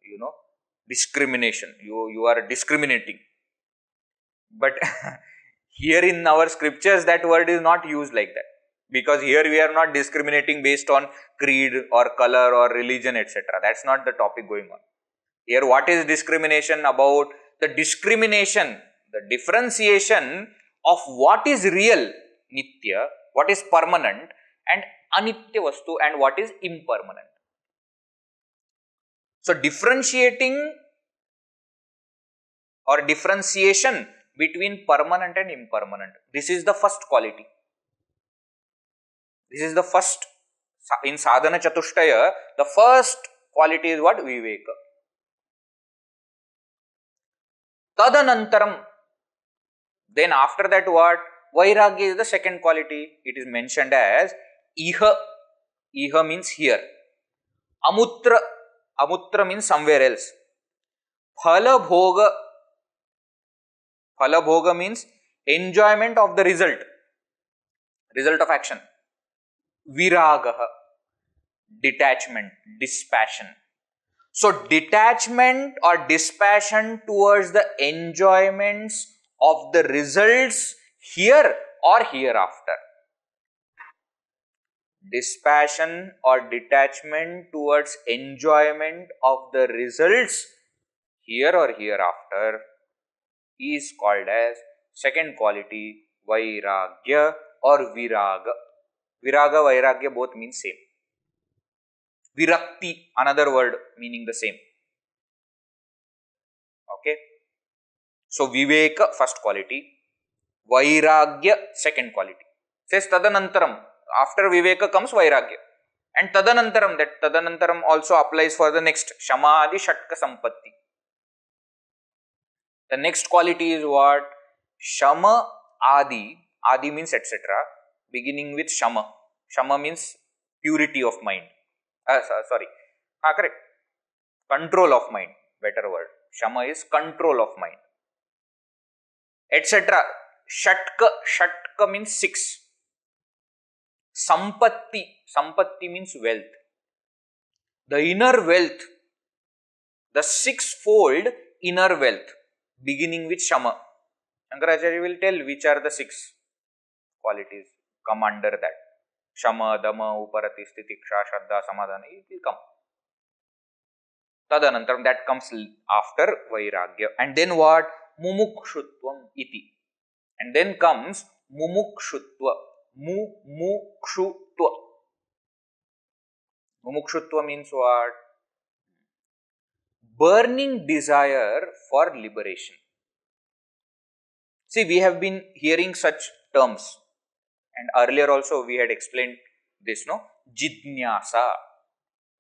You know, discrimination. You are discriminating. But here in our scriptures, that word is not used like that. Because here we are not discriminating based on creed or color or religion, etc. That's not the topic going on. Here, what is discrimination about? The discrimination, the differentiation of what is real, nitya, what is permanent, and anitya vastu, and what is impermanent. So, differentiating or differentiation between permanent and impermanent. This is the first quality. This is the first, in sadhana chatushtaya, the first quality is what? Viveka. Tadanantaram. Then after that what? Vairagya is the second quality. It is mentioned as Iha. Iha means here. Amutra. Amutra means somewhere else. Phala bhoga. Phala bhoga means enjoyment of the result. Result of action. Viragaha. Detachment, dispassion. So, detachment or dispassion towards the enjoyments of the results here or hereafter. Dispassion or detachment towards enjoyment of the results here or hereafter is called as second quality, Vairagya or Viraga. Viraga, Vairagya both mean same. Virakti, another word meaning the same. Okay. So, Viveka, first quality. Vairagya, second quality. Says Tadanantaram. After Viveka comes Vairagya. And Tadanantaram, that Tadanantaram also applies for the next. Shama Adi Shatka Sampatti. The next quality is what? Shama Adi. Adi means etc. Beginning with Shama. Shama means purity of mind. Correct. Control of mind. Better word. Shama is control of mind. Etc. Shatka. Shatka means 6. Sampatti. Sampatti means wealth. The inner wealth. The 6-fold inner wealth. Beginning with Shama. Shankaracharya will tell which are the 6 qualities come under that. Shama, Dama, Uparati, Stitiksha, Shraddha, Samadhana. It will come. Tadanantaram, that comes after Vairagya. And then what? Mumukshutvam iti. And then comes Mumukshutva. Mumukshutva. Mumukshutva means what? Burning desire for liberation. See, we have been hearing such terms. And earlier also we had explained this, no? Jidnyasa.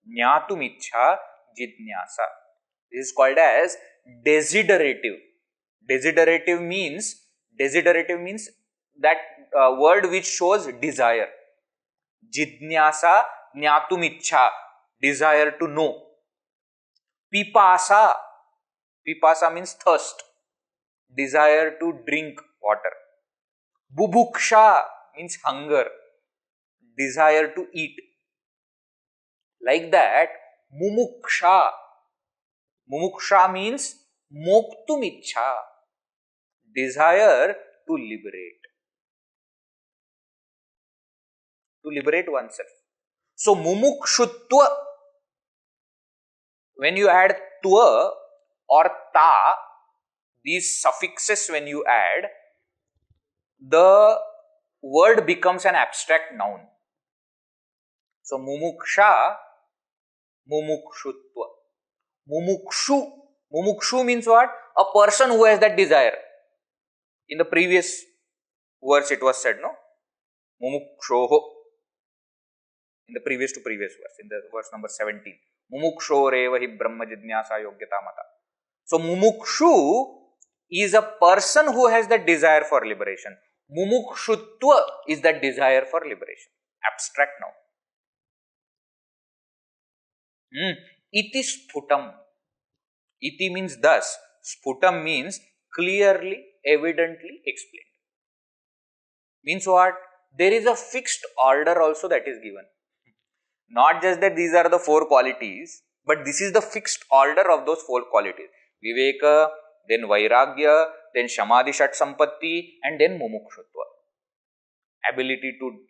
Jnatumichha jidnyasa. This is called as desiderative. Desiderative means that word which shows desire. Jidnyasa, jnatumichha, desire to know. Pipasa. Pipasa means thirst. Desire to drink water. Bubuksha means hunger. Desire to eat. Like that, mumuksha. Mumuksha means moktumichha. Desire to liberate. To liberate oneself. So, mumukshutva, when you add twa or ta, these suffixes when you add, the word becomes an abstract noun. So, mumuksha, mumukshutva. Mumukshu. Mumukshu means what? A person who has that desire. In the previous verse it was said, no? Mumukshoho. in the previous to previous verse, in the verse number 17. Mumukshoreva hi brahma jidnyasa yogyata mata. So mumukshu is a person who has the desire for liberation. Mumukshutva is the desire for liberation. Abstract now. Iti sputam. Iti means thus. Sputam means clearly, evidently explained. Means what? There is a fixed order also that is given. Not just that these are the 4 qualities, but this is the fixed order of those 4 qualities. Viveka, then Vairagya, then Shamadhi Shat Sampatti, and then Mumukshutva. Ability to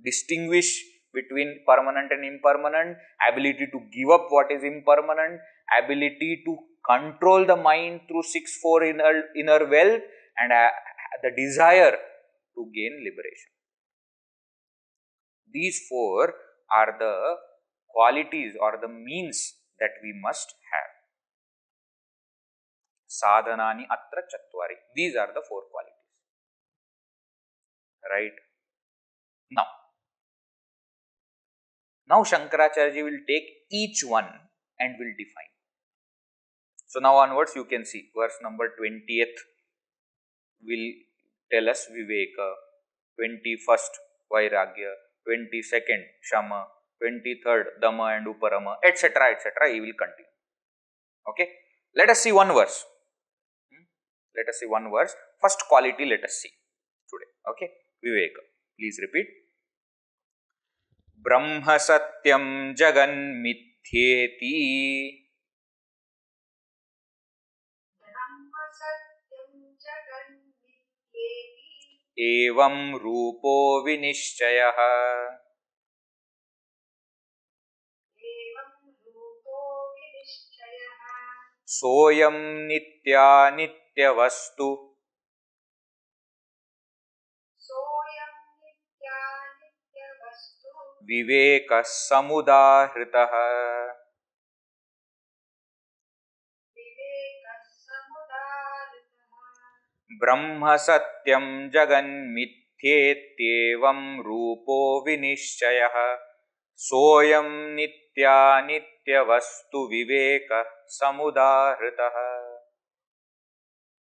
distinguish between permanent and impermanent, ability to give up what is impermanent, ability to control the mind through 6-4 inner wealth, and the desire to gain liberation. These 4 are the qualities or the means that we must have. Sadhanani atra chatvari. These are the 4 qualities. Right? Now Shankaracharya will take each one and will define. So now onwards you can see verse number 20th will tell us Viveka, 21st Vairagya, 22nd Shama, 23rd Dhamma and Uparama, etc. etc. He will continue. Okay. Let us see one verse. Let us see one verse. First quality let us see today. Okay. Viveka. Please repeat. Brahma satyam jagan mithyeti. Evam rupo vinishchayah. Soyam nitya nitya vastu. Viveka samudahritah. Brahma satyam jagan mithyetyevam rupo vinishchayah. Soyam nitya nitya vastu viveka samudahritah.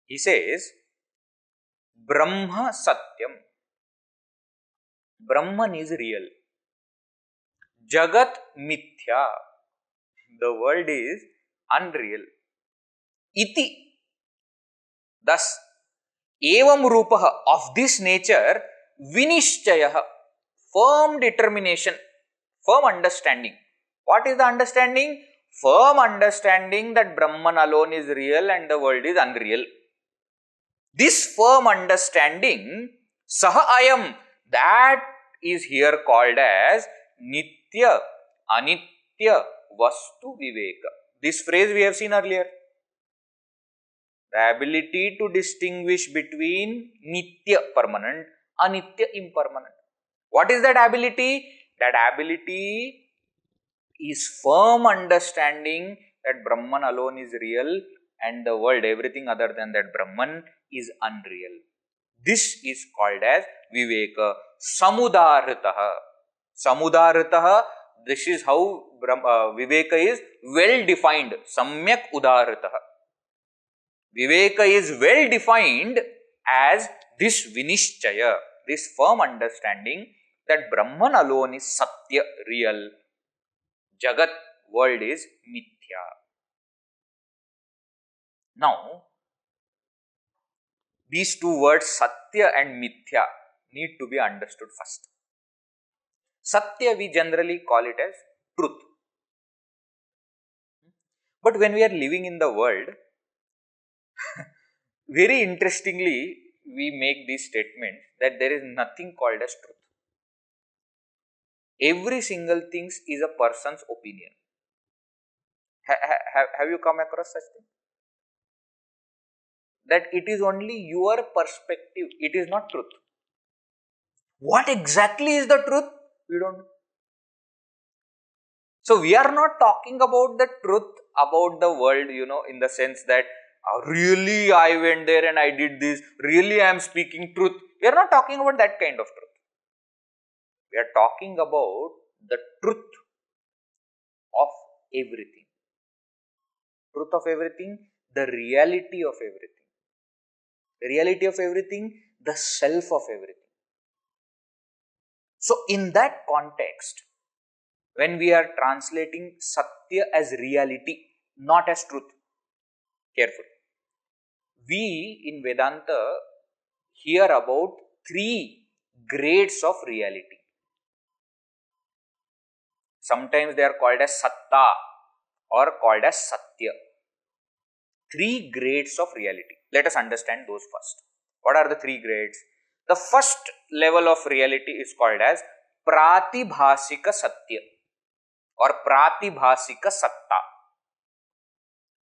He says, Brahma satyam. Brahman is real. Jagat mithya. The world is unreal. Iti. Thus, evam rupaha, of this nature, vinishchayaha, firm determination, firm understanding. What is the understanding? Firm understanding that Brahman alone is real and the world is unreal. This firm understanding, saha ayam, that is here called as nitya, anitya, vastu viveka. This phrase we have seen earlier. The ability to distinguish between nitya, permanent, anitya, impermanent. What is that ability? That ability is firm understanding that Brahman alone is real and the world, everything other than that Brahman, is unreal. This is called as Viveka. Samudaritaha. Samudaritaha, this is how Viveka is well defined. Samyak udaritaha. Viveka is well defined as this Vinishchaya, this firm understanding that Brahman alone is Satya, real. Jagat, world is Mithya. Now, these two words Satya and Mithya need to be understood first. Satya we generally call it as truth. But when we are living in the world, very interestingly, we make this statement that there is nothing called as truth. Every single thing is a person's opinion. Have you come across such thing? That it is only your perspective, it is not truth. What exactly is the truth? We don't know. So we are not talking about the truth about the world, in the sense that really I went there and I did this, really I am speaking truth. We are not talking about that kind of truth. We are talking about the truth of everything. Truth of everything, the reality of everything. The reality of everything, the self of everything. So, in that context, when we are translating Satya as reality, not as truth, careful. We in Vedanta hear about three grades of reality. Sometimes they are called as Satta or called as Satya. Three grades of reality. Let us understand those first. What are the three grades? The first level of reality is called as Pratibhasika Satya or Pratibhasika Satta.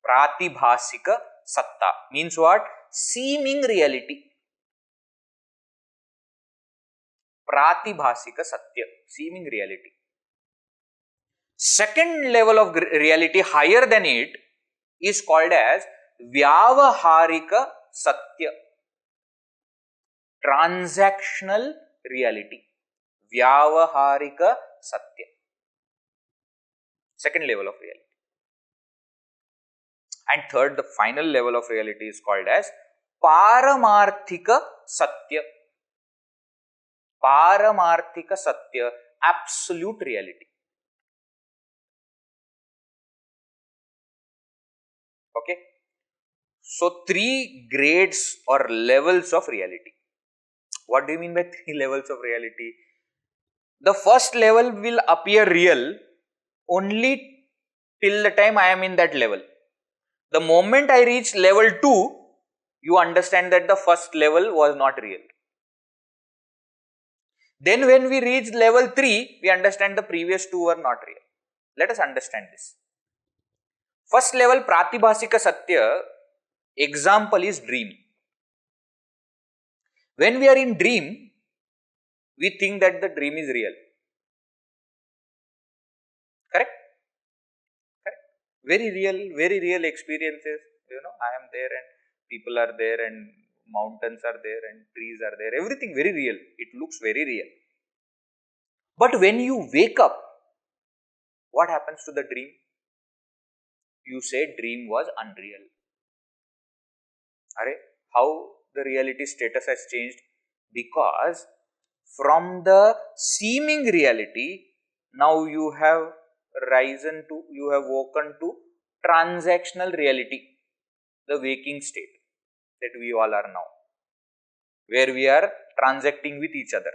Pratibhasika Satta means what? Seeming reality. Pratibhasika Satya, seeming reality. Second level of reality higher than it is called as Vyavaharika Satya, transactional reality. Vyavaharika Satya, second level of reality. And third, the final level of reality is called as Paramarthika Satya. Paramarthika Satya, absolute reality. Okay. So, three grades or levels of reality. What do you mean by three levels of reality? The first level will appear real only till the time I am in that level. The moment I reach level 2, you understand that the first level was not real. Then when we reach level 3, we understand the previous two were not real. Let us understand this. First level Pratibhasika Satya, example is dream. When we are in dream, we think that the dream is real. Correct? Correct? Very real experiences. You know, I am there and people are there and mountains are there and trees are there. Everything very real. It looks very real. But when you wake up, what happens to the dream? You say dream was unreal. How the reality status has changed? Because from the seeming reality, now you have woken to transactional reality, the waking state that we all are now, where we are transacting with each other.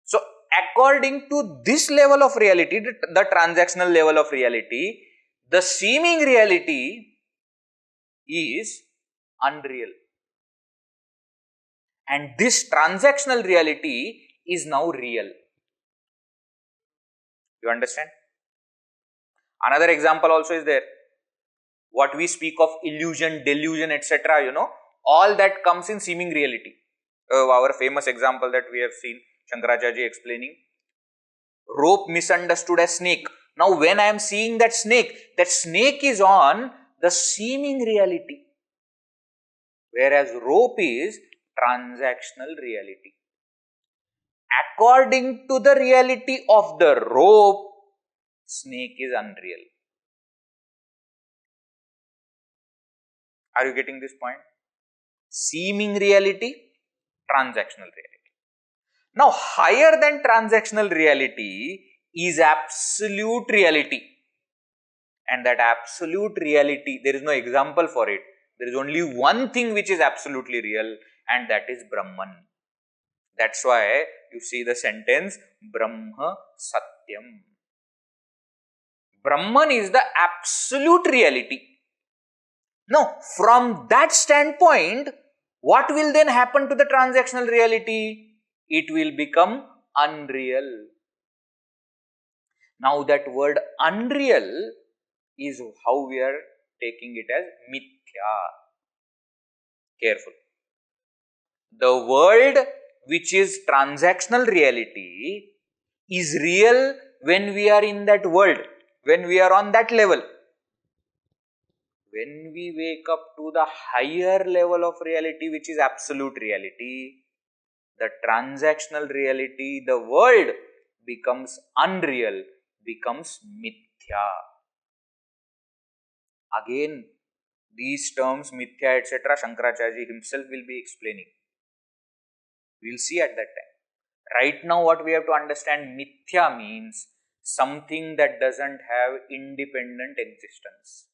So, according to this level of reality, the transactional level of reality, the seeming reality is unreal. And this transactional reality is now real. You understand? Another example also is there. What we speak of illusion, delusion, etc., you know, all that comes in seeming reality. Our famous example that we have seen Shankaracharya explaining, rope misunderstood as snake. Now when I am seeing that snake is on the seeming reality, whereas rope is transactional reality. According to the reality of the rope, snake is unreal. Are you getting this point? Seeming reality, transactional reality. Now, higher than transactional reality is absolute reality. And that absolute reality, there is no example for it. There is only one thing which is absolutely real, and that is Brahman. That's why you see the sentence Brahma Satyam. Brahman is the absolute reality. Now, from that standpoint, what will then happen to the transactional reality? It will become unreal. Now, that word unreal is how we are taking it as mithya. Careful. The world which is transactional reality is real when we are in that world, when we are on that level. When we wake up to the higher level of reality, which is absolute reality, the transactional reality, the world becomes unreal, becomes mithya. Again, these terms, mithya, etc., Shankaracharya himself will be explaining. We will see at that time. Right now, what we have to understand, mithya means something that doesn't have independent existence.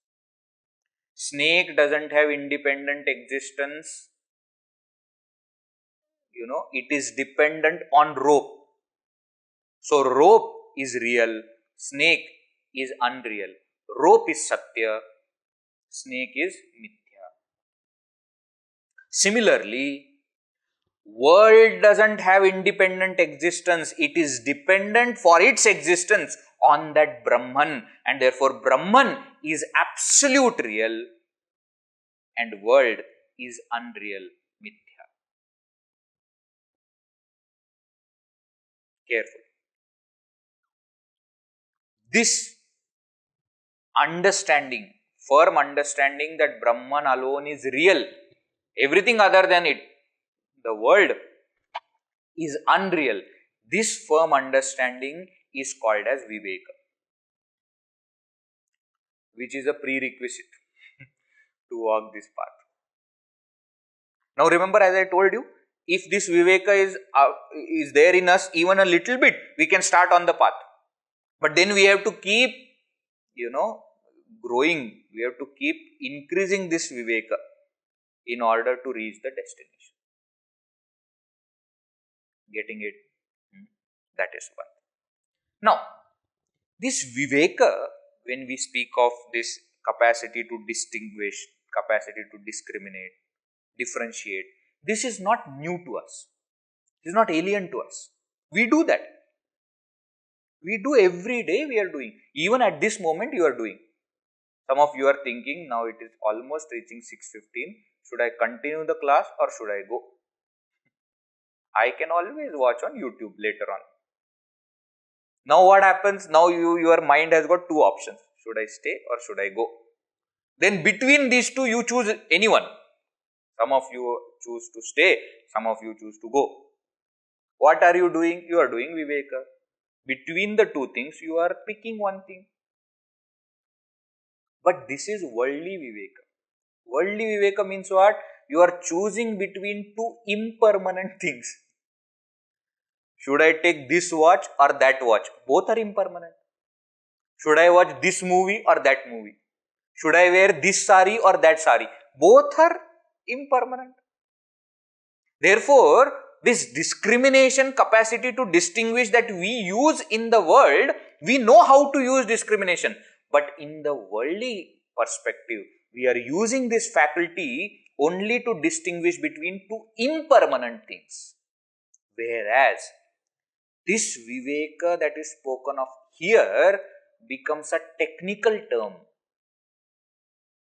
Snake doesn't have independent existence. It is dependent on rope. So, rope is real, snake is unreal. Rope is satya, snake is mithya. Similarly, world doesn't have independent existence. It is dependent for its existence on that Brahman, and therefore Brahman is absolute real and world is unreal, mithya. Careful. This understanding, firm understanding that Brahman alone is real, everything other than it, the world, is unreal. This firm understanding is called as Viveka, which is a prerequisite to walk this path. Now remember, as I told you, if this Viveka is there in us even a little bit, we can start on the path. But then we have to keep, growing. We have to keep increasing this Viveka in order to reach the destination. Getting it? That is one. Now, this Viveka, when we speak of this capacity to distinguish, capacity to discriminate, differentiate, this is not new to us. It is not alien to us. We do that. We do every day, we are doing. Even at this moment, you are doing. Some of you are thinking, now it is almost reaching 6:15. Should I continue the class or should I go? I can always watch on YouTube later on. Now what happens? Now your mind has got two options. Should I stay or should I go? Then between these two, you choose anyone. Some of you choose to stay, some of you choose to go. What are you doing? You are doing Viveka. Between the two things, you are picking one thing. But this is worldly Viveka. Worldly Viveka means what? You are choosing between two impermanent things. Should I take this watch or that watch? Both are impermanent. Should I watch this movie or that movie? Should I wear this sari or that sari? Both are impermanent. Therefore, this discrimination capacity to distinguish that we use in the world, we know how to use discrimination. But in the worldly perspective, we are using this faculty only to distinguish between two impermanent things. Whereas, this Viveka that is spoken of here becomes a technical term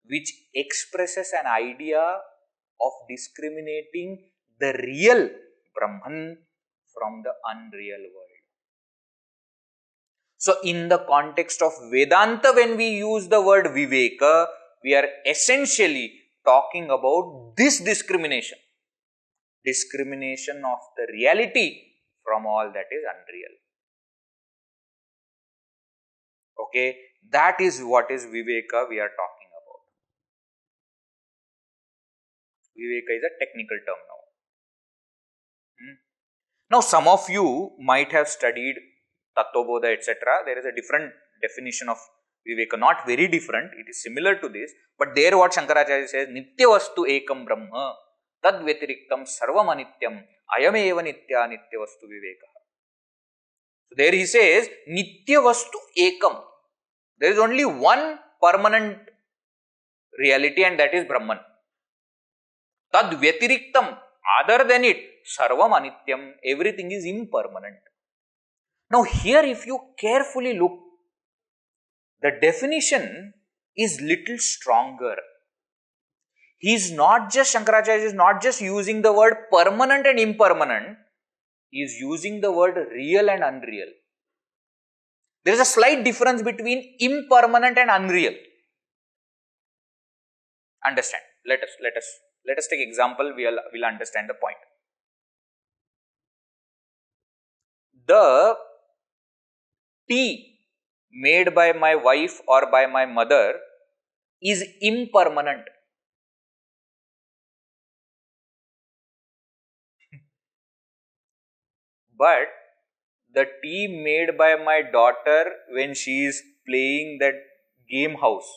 which expresses an idea of discriminating the real Brahman from the unreal world. So, in the context of Vedanta, when we use the word Viveka, we are essentially talking about this discrimination. Discrimination of the reality from all that is unreal. Okay, that is what is Viveka we are talking about. Viveka is a technical term now. Now, some of you might have studied Tattvabodha, etc. There is a different definition of Viveka, not very different, it is similar to this, but there what Shankaracharya says, Nityavastu ekam Brahma, tad vyatiriktam sarvam anityam, ayameva nitya nityavastu Viveka. So, there he says, Nityavastu ekam. There is only one permanent reality and that is Brahman. Tad vyatiriktam, other than it, sarvam anityam, everything is impermanent. Now here if you carefully look, the definition is little stronger. He is not just, Shankaracharya is not just using the word permanent and impermanent, he is using the word real and unreal. There is a slight difference between impermanent and unreal. Understand? Let us take example, we'll understand the point. tea made by my wife or by my mother is impermanent. But the tea made by my daughter when she is playing that game house,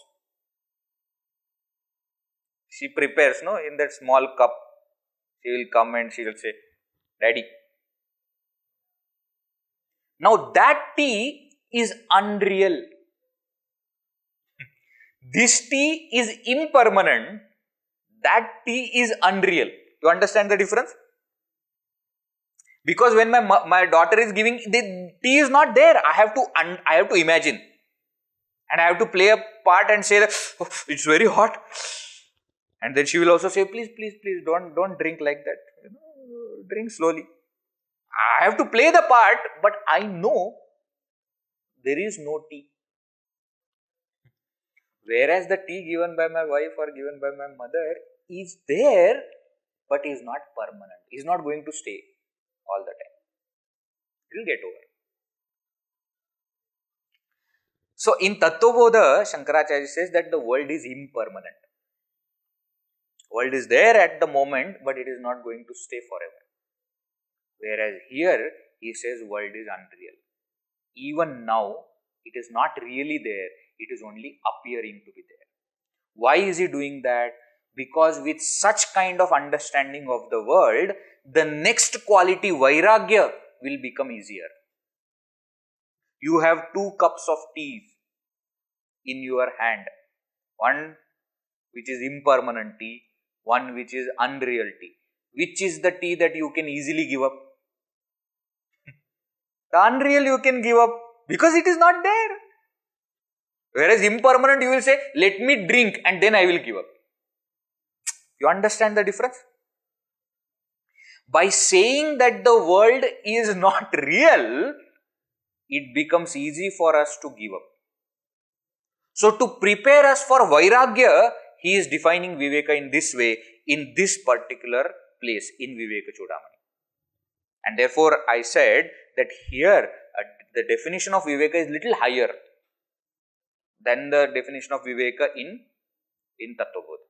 she prepares, no, in that small cup. She will come and she will say, Daddy. Now that tea is unreal. This tea is impermanent. That tea is unreal. You understand the difference? Because when my daughter is giving, the tea is not there. I have to imagine, and I have to play a part and say that, oh, it's very hot, and then she will also say, please, please, please, don't drink like that. Drink slowly. I have to play the part, but I know there is no tea. Whereas the tea given by my wife or given by my mother is there, but is not permanent. Is not going to stay all the time. It will get over. So in Tattvabodha, Shankaracharya says that the world is impermanent. World is there at the moment, but it is not going to stay forever. Whereas here, he says world is unreal. Even now, it is not really there. It is only appearing to be there. Why is he doing that? Because with such kind of understanding of the world, the next quality, Vairagya, will become easier. You have 2 cups of tea in your hand. One which is impermanent tea, one which is unreal tea. Which is the tea that you can easily give up? The unreal you can give up because it is not there. Whereas impermanent, you will say, let me drink and then I will give up. You understand the difference? By saying that the world is not real, it becomes easy for us to give up. So to prepare us for Vairagya, he is defining Viveka in this way, in this particular place, in Viveka Chudamani. And therefore, I said that here, the definition of Viveka is little higher than the definition of Viveka in Tattvabodha.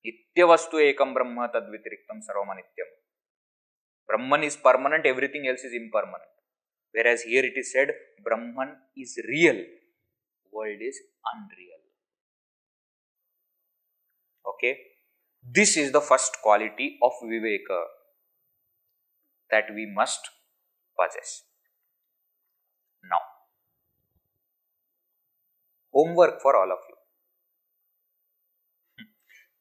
Nityavastu ekam brahma tadvitiriktam sarvamanityam. Brahman is permanent, everything else is impermanent. Whereas here it is said, Brahman is real, world is unreal. Okay? This is the first quality of Viveka that we must possess. Now, homework for all of you.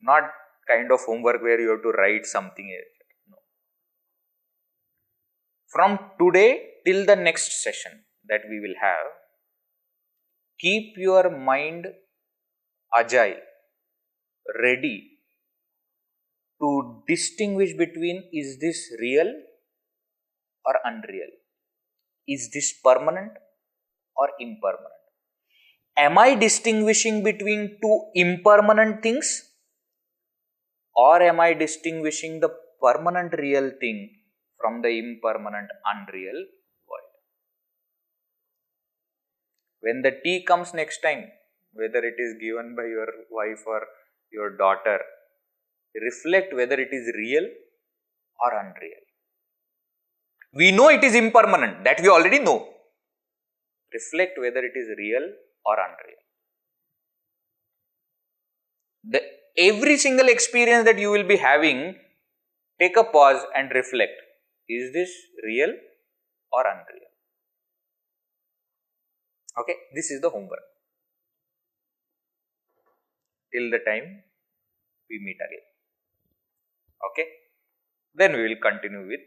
Not kind of homework where you have to write something. No. From today till the next session that we will have, keep your mind agile, ready to distinguish between is this real or unreal? Is this permanent or impermanent? Am I distinguishing between 2 impermanent things? Or am I distinguishing the permanent real thing from the impermanent unreal world? When the tea comes next time, whether it is given by your wife or your daughter, reflect whether it is real or unreal. We know it is impermanent, that we already know. Reflect whether it is real or unreal. Every single experience that you will be having, take a pause and reflect. Is this real or unreal? Okay, this is the homework. Till the time we meet again. Okay, then we will continue with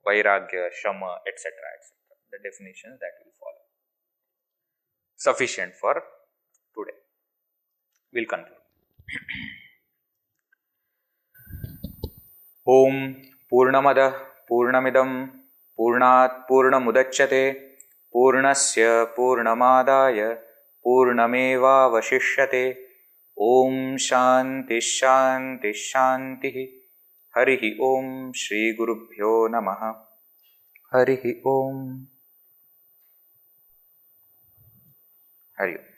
Vairagya, Shama, etc. etc. The definitions that will follow. Sufficient for today. We will conclude. Om Purnamada Purnamidam Purnat Purnamudachyate Purnasya Purnamadaya Purnameva Vashishyate. Om Shanti Shanti Shanti. Harihi Om Shri Gurubhyo Namaha. Harihi Om. Hariom.